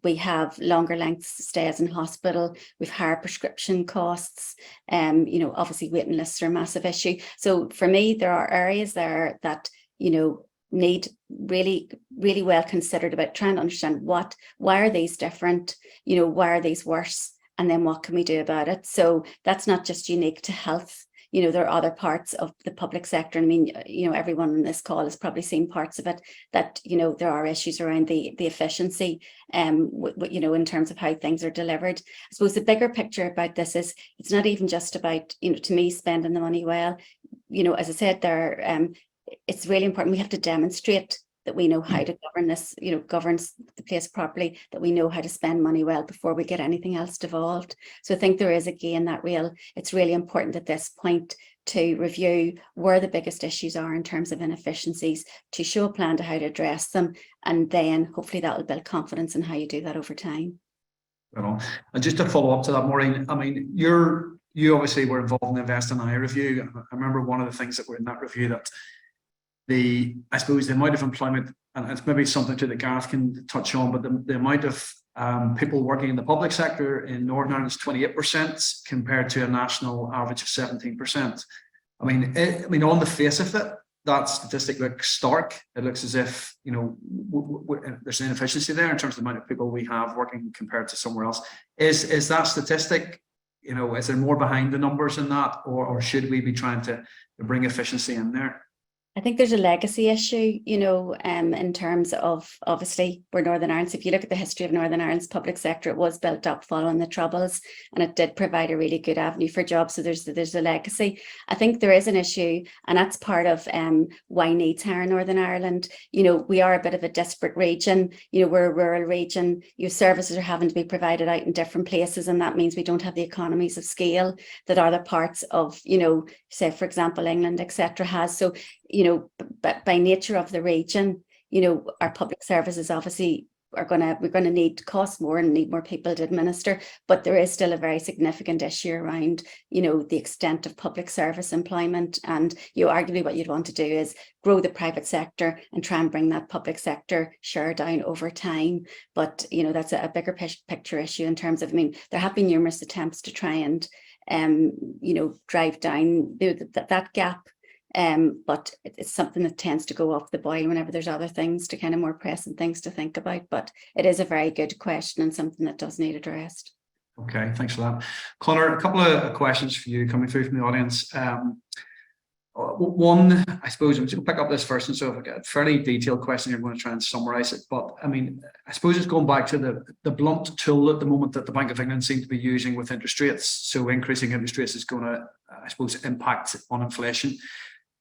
We have longer lengths of stays in hospital. We've higher prescription costs. Obviously waiting lists are a massive issue. So for me, there are areas there that, need really, really well considered about trying to understand why are these different? Why are these worse? And then what can we do about it? So that's not just unique to health. There are other parts of the public sector. Everyone on this call has probably seen parts of it that, there are issues around the efficiency, in terms of how things are delivered. I suppose the bigger picture about this is it's not even just about, to me, spending the money well. As I said there, it's really important. We have to demonstrate that we know how to govern this, governs the place properly, that we know how to spend money well before we get anything else devolved. So I think there is, again, it's really important at this point to review where the biggest issues are in terms of inefficiencies, to show a plan to how to address them, and then hopefully that will build confidence in how you do that over time. And just to follow up to that, Maureen, you obviously were involved in the Invest in I review. I remember one of the things that were in that review that I suppose the amount of employment, and it's maybe something to that Gareth can touch on, but the amount of people working in the public sector in Northern Ireland is 28% compared to a national average of 17%. On the face of it, that statistic looks stark. It looks as if there's an inefficiency there in terms of the amount of people we have working compared to somewhere else. Is that statistic, is there more behind the numbers in that, or should we be trying to bring efficiency in there? I think there's a legacy issue, in terms of, obviously, we're Northern Ireland. So if you look at the history of Northern Ireland's public sector, it was built up following the Troubles, and it did provide a really good avenue for jobs. So there's a legacy. I think there is an issue, and that's part of why needs higher Northern Ireland. We are a bit of a disparate region. We're a rural region. Services are having to be provided out in different places, and that means we don't have the economies of scale that other parts of, say, for example, England, etc., has. So but by nature of the region, our public services obviously we're going to need to cost more and need more people to administer, but there is still a very significant issue around, the extent of public service employment. And arguably what you'd want to do is grow the private sector and try and bring that public sector share down over time. But, that's a bigger picture issue in terms of, there have been numerous attempts to try and, drive down that gap. But it's something that tends to go off the boil whenever there's other things to kind of more pressing things to think about. But it is a very good question and something that does need addressed. Okay, thanks for that. Conor, a couple of questions for you coming through from the audience. One, I suppose, I'm just going to pick up this first, and so if I get a fairly detailed question, I'm going to try and summarize it. But I suppose it's going back to the blunt tool at the moment that the Bank of England seem to be using with interest rates. So increasing interest rates is going to, I suppose, impact on inflation.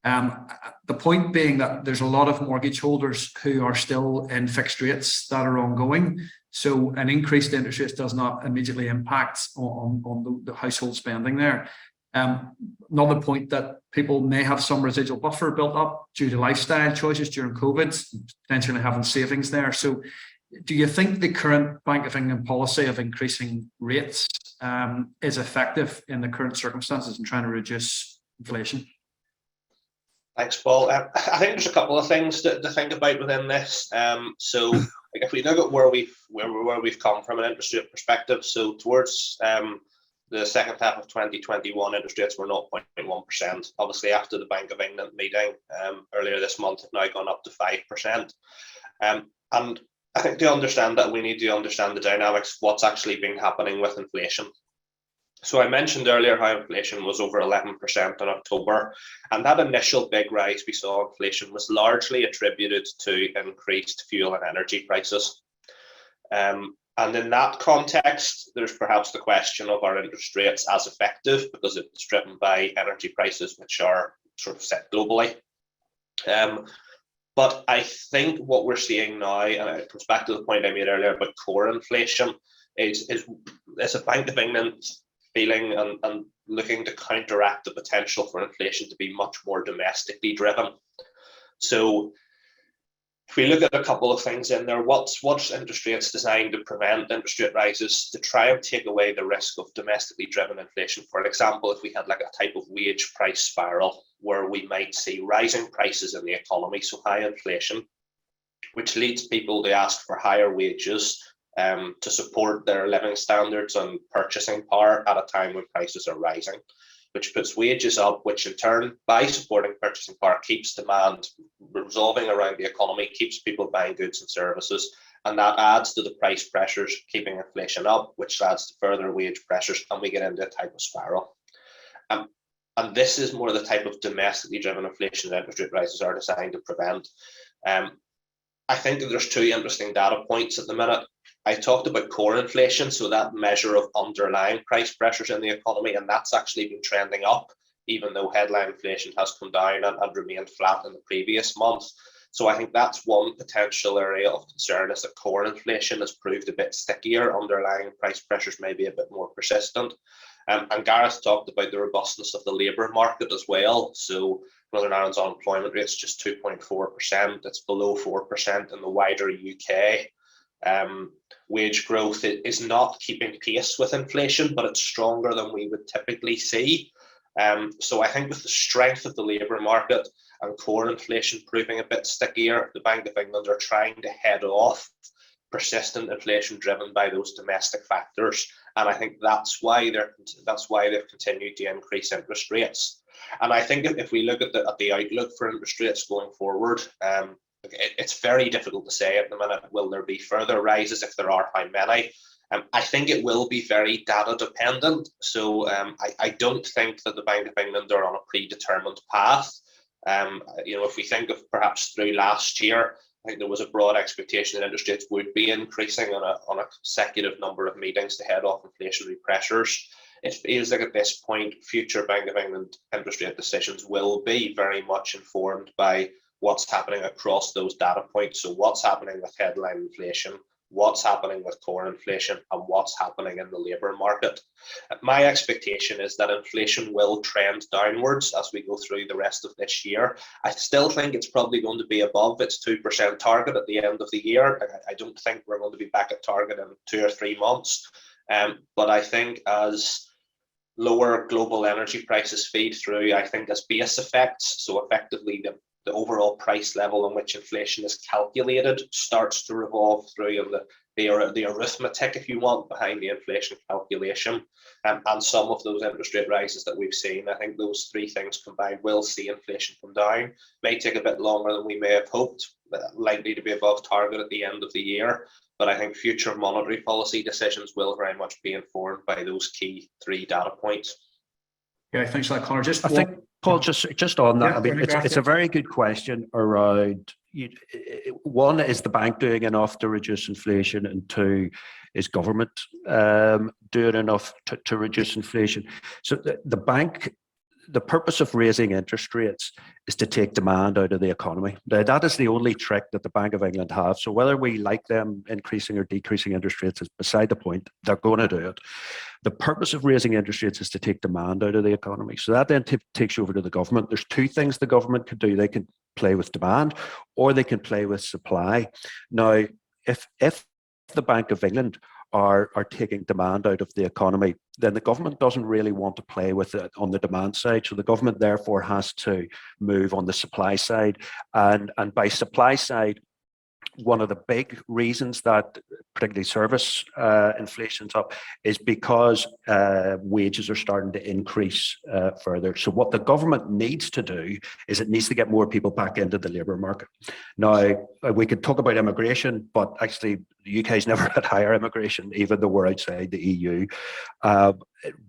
The point being that there's a lot of mortgage holders who are still in fixed rates that are ongoing. So an increased interest rate does not immediately impact on the household spending there. Another point that people may have some residual buffer built up due to lifestyle choices during COVID, potentially having savings there. So do you think the current Bank of England policy of increasing rates is effective in the current circumstances in trying to reduce inflation? Thanks, Paul. I think there's a couple of things to think about within this. So if we look at where we've come from an interest rate perspective, so towards the second half of 2021, interest rates were 0.1%. Obviously, after the Bank of England meeting earlier this month, have now gone up to 5%. And I think to understand that, we need to understand the dynamics of what's actually been happening with inflation. So I mentioned earlier how inflation was over 11% in October, and that initial big rise we saw in inflation was largely attributed to increased fuel and energy prices. And in that context, there's perhaps the question of, are interest rates as effective, because it's driven by energy prices which are sort of set globally. But I think what we're seeing now, and it comes back to the point I made earlier about core inflation, is a Bank of England feeling and looking to counteract the potential for inflation to be much more domestically driven. So if we look at a couple of things in there, what's interest rates designed to prevent interest rate rises, to try and take away the risk of domestically driven inflation? For example, if we had like a type of wage price spiral where we might see rising prices in the economy, so high inflation, which leads people to ask for higher wages to support their living standards and purchasing power at a time when prices are rising, which puts wages up, which in turn, by supporting purchasing power, keeps demand resolving around the economy, keeps people buying goods and services, and that adds to the price pressures, keeping inflation up, which adds to further wage pressures, and we get into a type of spiral. And this is more the type of domestically driven inflation that interest rate rises are designed to prevent. I think that there's two interesting data points at the minute. I talked about core inflation, so that measure of underlying price pressures in the economy, and that's actually been trending up, even though headline inflation has come down and remained flat in the previous month. So I think that's one potential area of concern, is that core inflation has proved a bit stickier, underlying price pressures may be a bit more persistent. And Gareth talked about the robustness of the labour market as well. So Northern Ireland's unemployment rate is just 2.4%. It's below 4% in the wider UK. Wage growth is not keeping pace with inflation, but it's stronger than we would typically see. So I think with the strength of the labour market and core inflation proving a bit stickier, the Bank of England are trying to head off persistent inflation driven by those domestic factors, and I think that's why they've continued to increase interest rates. And I think if we look at the outlook for interest rates going forward, it's very difficult to say at the minute. Will there be further rises? If there are, how many? I think it will be very data dependent. So I don't think that the Bank of England are on a predetermined path. If we think of perhaps through last year, I think there was a broad expectation that interest rates would be increasing on a consecutive number of meetings to head off inflationary pressures. It feels like at this point, future Bank of England interest rate decisions will be very much informed by what's happening across those data points. So what's happening with headline inflation, what's happening with core inflation, and what's happening in the labour market. My expectation is that inflation will trend downwards as we go through the rest of this year. I still think it's probably going to be above its 2% target at the end of the year. I don't think we're going to be back at target in 2 or 3 months. But I think as lower global energy prices feed through, I think as base effects, so effectively the overall price level on which inflation is calculated starts to revolve through, and the arithmetic, if you want, behind the inflation calculation, and some of those interest rate rises that we've seen, I think those 3 things combined will see inflation come down. May take a bit longer than we may have hoped, but likely to be above target at the end of the year. But I think future monetary policy decisions will very much be informed by those key 3 data points. Yeah, thanks for that, Conor. I think, Paul, just on that, Yeah, I mean, it's a very good question around, one, is the bank doing enough to reduce inflation? And 2, is government doing enough to reduce inflation? So the bank, the purpose of raising interest rates is to take demand out of the economy. Now, that is the only trick that the Bank of England have. So whether we like them increasing or decreasing interest rates is beside the point. They're going to do it. The purpose of raising interest rates is to take demand out of the economy. So that then takes you over to the government. There's 2 things the government can do. They can play with demand, or they can play with supply. Now, if the Bank of England are taking demand out of the economy, then the government doesn't really want to play with it on the demand side. So the government therefore has to move on the supply side. And by supply side, one of the big reasons that particularly service inflation's up is because wages are starting to increase further. So what the government needs to do is it needs to get more people back into the labour market. Now, we could talk about immigration, but actually the UK's never had higher immigration, even though we're outside the EU.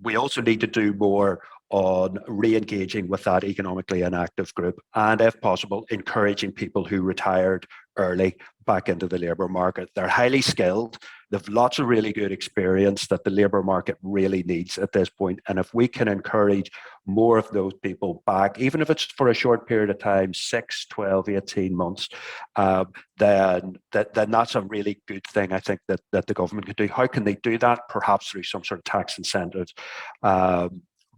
We also need to do more on re-engaging with that economically inactive group, and if possible, encouraging people who retired early back into the labour market. They're highly skilled. They've lots of really good experience that the labour market really needs at this point. And if we can encourage more of those people back, even if it's for a short period of time, 6, 12, 18 months, then that's a really good thing, I think, that the government can do. How can they do that? Perhaps through some sort of tax incentives.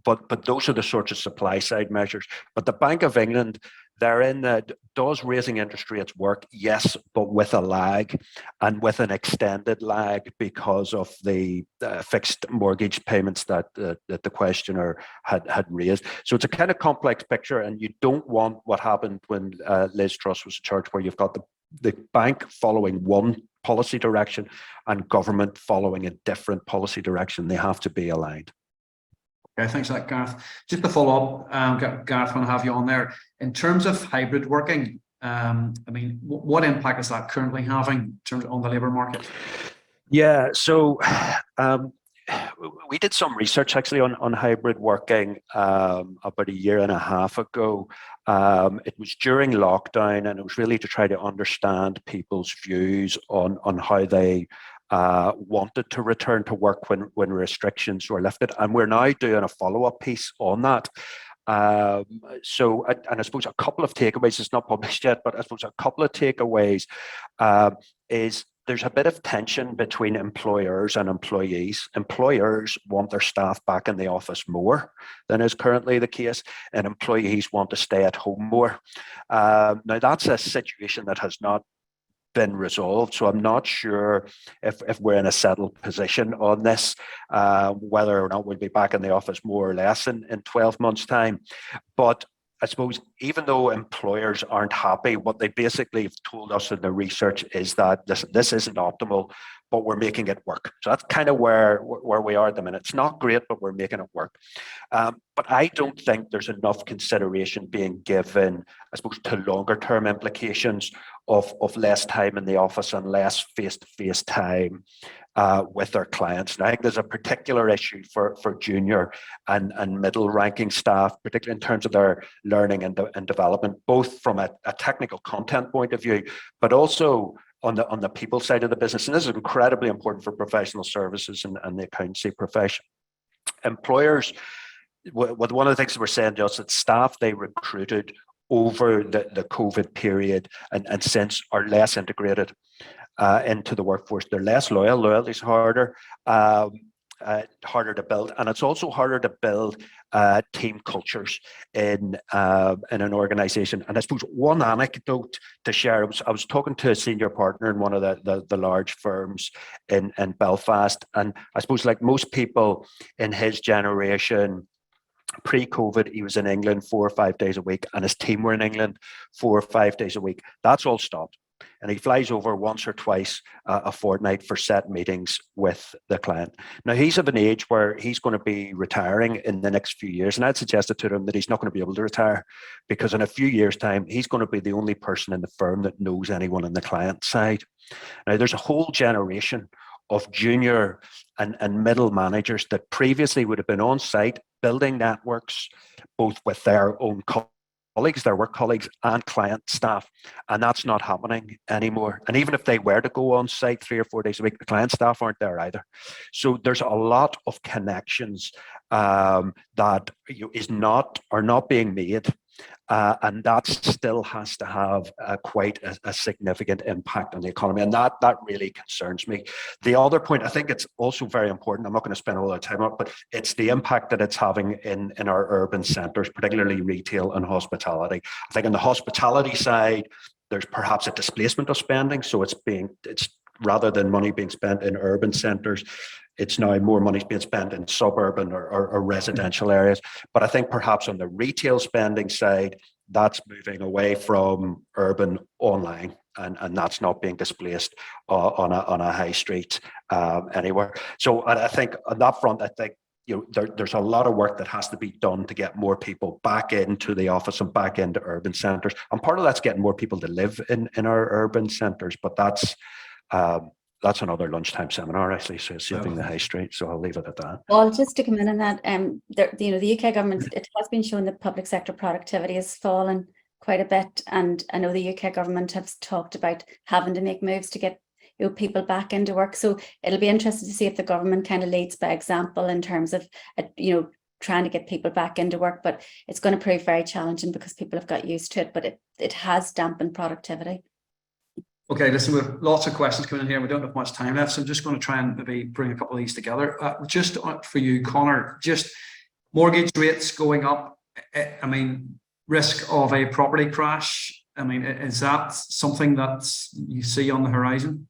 But those are the sorts of supply side measures. But the Bank of England, they're in that, does raising interest rates work? Yes, but with a lag, and with an extended lag because of the fixed mortgage payments that the questioner had raised. So it's a kind of complex picture, and you don't want what happened when Liz Truss was in charge, where you've got the bank following one policy direction and government following a different policy direction. They have to be aligned. Okay, thanks for that, Gareth. Just to follow up, Gareth, want to have you on there. In terms of hybrid working, I mean, what impact is that currently having in terms on the labour market? Yeah, so we did some research actually on hybrid working about a year and a half ago. It was during lockdown, and it was really to try to understand people's views on how they wanted to return to work when restrictions were lifted. And we're now doing a follow-up piece on that. So I suppose a couple of takeaways, it's not published yet, but I suppose a couple of takeaways is there's a bit of tension between employers and employees. Employers want their staff back in the office more than is currently the case, and employees want to stay at home more. Now, that's a situation that has not been resolved, so I'm not sure if we're in a settled position on this, whether or not we'll be back in the office more or less in 12 months' time. But I suppose even though employers aren't happy, what they basically have told us in the research is that this isn't optimal, but we're making it work. So that's kind of where we are at the minute. It's not great, but we're making it work. But I don't think there's enough consideration being given, I suppose, to longer term implications of less time in the office and less face-to-face time with their clients. And I think there's a particular issue for junior and middle ranking staff, particularly in terms of their learning and development, both from a technical content point of view, but also on the people side of the business. And this is incredibly important for professional services and the accountancy profession. Employers, one of the things that we're saying just that staff they recruited over the COVID period and since are less integrated into the workforce. They're less loyal. Loyalty is harder to build, and it's also harder to build team cultures in an organization. And I suppose one anecdote to share, I was talking to a senior partner in one of the large firms in Belfast, and I suppose like most people in his generation, pre-COVID, he was in England 4 or 5 days a week, and his team were in England 4 or 5 days a week. That's all stopped. And he flies over once or twice a fortnight for set meetings with the client. Now, he's of an age where he's going to be retiring in the next few years. And I'd suggested to him that he's not going to be able to retire because in a few years' time, he's going to be the only person in the firm that knows anyone on the client side. Now, there's a whole generation of junior and middle managers that previously would have been on site building networks, both with their own colleagues, their work colleagues, and client staff. And that's not happening anymore. And even if they were to go on site 3 or 4 days a week, the client staff aren't there either. So there's a lot of connections that are not being made. And that still has to have quite a significant impact on the economy. And that really concerns me. The other point, I think it's also very important, I'm not going to spend all the time on it, but it's the impact that it's having in our urban centres, particularly retail and hospitality. I think on the hospitality side, there's perhaps a displacement of spending. So it's rather than money being spent in urban centres, it's now more money being spent in suburban or residential areas. But I think perhaps on the retail spending side, that's moving away from urban online, and that's not being displaced on a high street anywhere. So I think on that front, I think there's a lot of work that has to be done to get more people back into the office and back into urban centres. And part of that's getting more people to live in our urban centres, but that's another lunchtime seminar, actually, so saving the high street. So I'll leave it at that. Well, just to come in on that, the UK government, it has been shown that public sector productivity has fallen quite a bit. And I know the UK government has talked about having to make moves to get people back into work. So it'll be interesting to see if the government kind of leads by example in terms of, trying to get people back into work. But it's going to prove very challenging because people have got used to it, but it has dampened productivity. Okay, listen, we have lots of questions coming in here. We don't have much time left, so I'm just going to try and maybe bring a couple of these together. Just for you, Connor, just mortgage rates going up. I mean, risk of a property crash. I mean, is that something that you see on the horizon?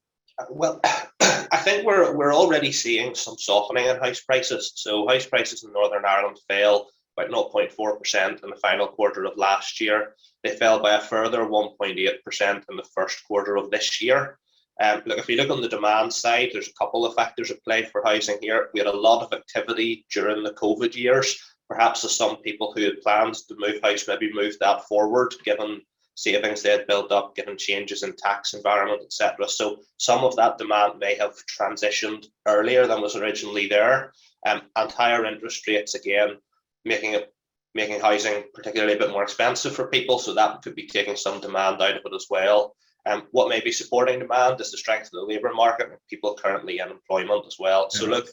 Well, I think we're already seeing some softening in house prices. So house prices in Northern Ireland fell by 0.4% in the final quarter of last year. They fell by a further 1.8% in the first quarter of this year. If you look on the demand side, there's a couple of factors at play for housing here. We had a lot of activity during the COVID years. Perhaps as some people who had plans to move house maybe moved that forward, given savings they had built up, given changes in tax environment, etc. So some of that demand may have transitioned earlier than was originally there. And higher interest rates, again, making housing particularly a bit more expensive for people, so that could be taking some demand out of it as well. What may be supporting demand is the strength of the labour market, and people currently in employment as well. So look,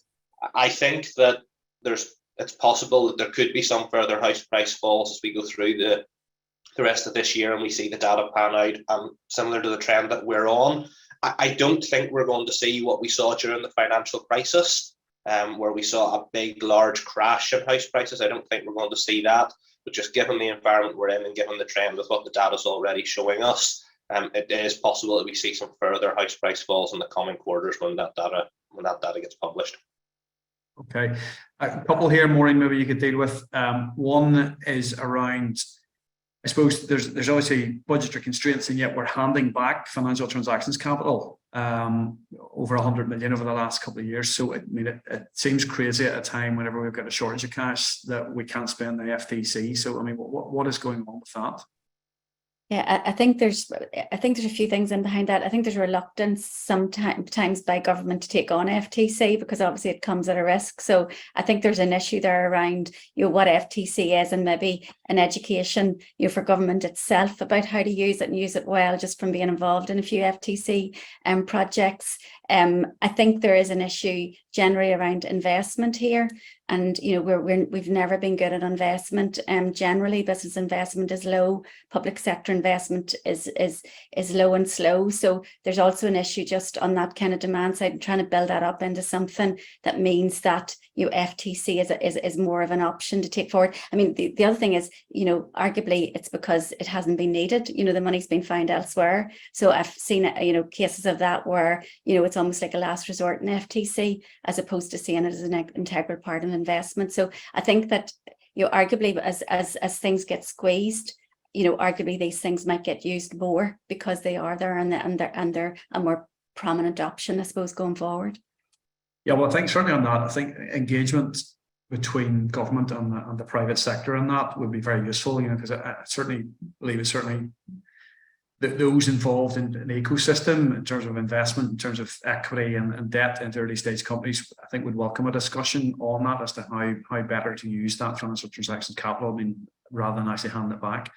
I think that it's possible that there could be some further house price falls as we go through the rest of this year and we see the data pan out, similar to the trend that we're on. I don't think we're going to see what we saw during the financial crisis, where we saw a big, large crash in house prices. I don't think we're going to see that, but just given the environment we're in and given the trend with what the data is already showing us, it is possible that we see some further house price falls in the coming quarters when that data gets published. Okay, a couple here, Maureen, maybe you could deal with. One is around, I suppose there's obviously budgetary constraints, and yet we're handing back financial transactions capital, over 100 million over the last couple of years. So I mean, it seems crazy at a time whenever we've got a shortage of cash that we can't spend the FTC. So I mean, what is going on with that? Yeah, I think there's a few things in behind that. I think there's reluctance sometimes by government to take on FTC because obviously it comes at a risk. So I think there's an issue there around, you know, what FTC is and maybe an education, you know, for government itself about how to use it and use it well, just from being involved in a few FTC projects. I think there is an issue generally around investment here. And, you know, we've never been good at investment. Generally, business investment is low. Public sector investment is low and slow. So there's also an issue just on that kind of demand side and trying to build that up into something that means that, you know, FTC is more of an option to take forward. I mean, the other thing is, you know, arguably it's because it hasn't been needed. You know, the money's been found elsewhere. So I've seen, you know, cases of that where, you know, it's almost like a last resort in FTC as opposed to seeing it as an integral part of investment. So I think that, you know, arguably as things get squeezed, you know, arguably these things might get used more because they are there and they're a more prominent option, I suppose, going forward. Yeah, well, I think certainly on that, I think engagement between government and the private sector on that would be very useful, you know, because I certainly believe it's certainly those involved in an ecosystem in terms of investment, in terms of equity and debt into early stage companies, I think would welcome a discussion on that as to how better to use that financial transactions capital, I mean, rather than actually hand it back.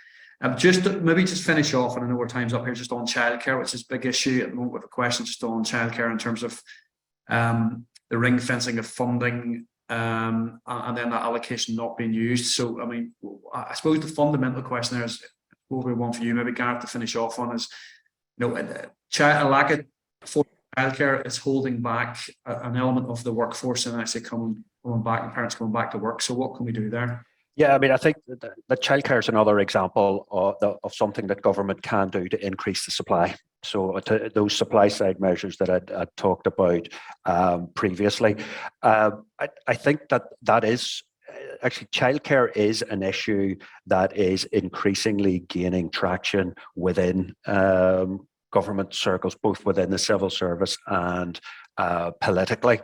Just finish off, and I know our time's up here, just on childcare, which is a big issue at the moment with a question just on childcare in terms of the ring fencing of funding and then that allocation not being used. So, I mean, I suppose the fundamental question there is, over one for you, maybe Gareth, to finish off on is, you know, a lack of childcare is holding back an element of the workforce and actually coming back and parents coming back to work. So what can we do there? Yeah, I mean, I think that childcare is another example of something that government can do to increase the supply. So those supply side measures that I talked about previously, I think that is actually childcare is an issue that is increasingly gaining traction within government circles, both within the civil service and politically.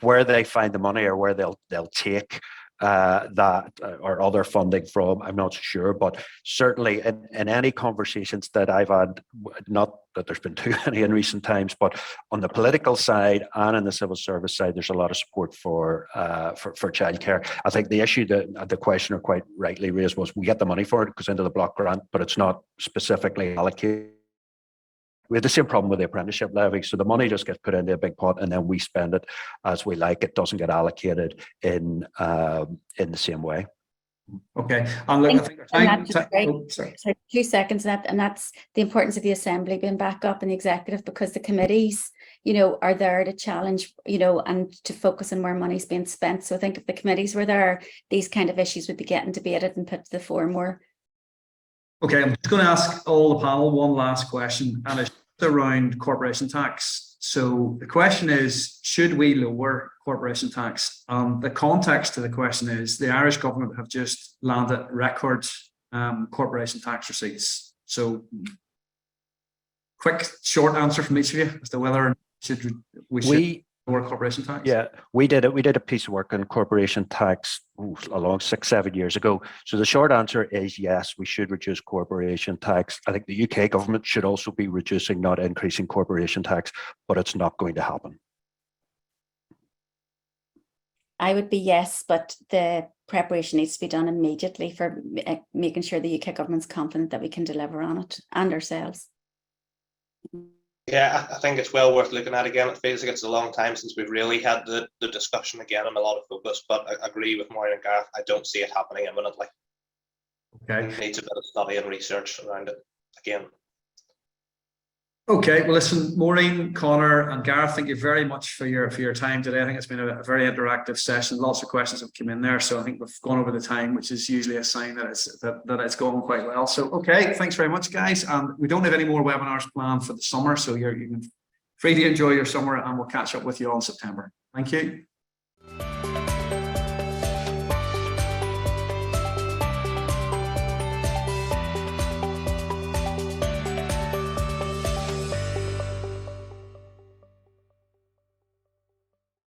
Where they find the money or where they'll take that or other funding from, I'm not sure, but certainly in any conversations that I've had, not that there's been too many in recent times, but on the political side and in the civil service side, there's a lot of support for childcare. I think the issue that the questioner quite rightly raised was we get the money for it, it goes into the block grant, but it's not specifically allocated. We have the same problem with the apprenticeship levy. So the money just gets put into a big pot and then we spend it as we like. It doesn't get allocated in the same way. Okay. And look, I think sorry, 2 seconds that, and that's the importance of the assembly being back up and the executive, because the committees, you know, are there to challenge, you know, and to focus on where money's being spent. So I think if the committees were there, these kind of issues would be getting debated and put to the fore more. Okay, I'm just going to ask all the panel one last question, and it's around corporation tax. So the question is, should we lower corporation tax? The context to the question is the Irish government have just landed record corporation tax receipts. So quick, short answer from each of you as to whether we should lower corporation tax. Yeah, we did it. We did a piece of work on corporation tax along 6-7 years ago. So the short answer is yes, we should reduce corporation tax. I think the UK government should also be reducing, not increasing corporation tax, but it's not going to happen. I would be yes, but the preparation needs to be done immediately for making sure the UK government's confident that we can deliver on it and ourselves. Yeah, I think it's well worth looking at again. It feels like it's a long time since we've really had the discussion again and a lot of focus, but I agree with Maureen and Gareth. I don't see it happening imminently. Okay. It needs a bit of study and research around it again. Okay, well, listen, Maureen, Conor, and Gareth, thank you very much for your time today. I think it's been a very interactive session. Lots of questions have come in there, so I think we've gone over the time, which is usually a sign that it's going quite well. So, okay, thanks very much, guys. And we don't have any more webinars planned for the summer, so you're free to enjoy your summer, and we'll catch up with you all in September. Thank you.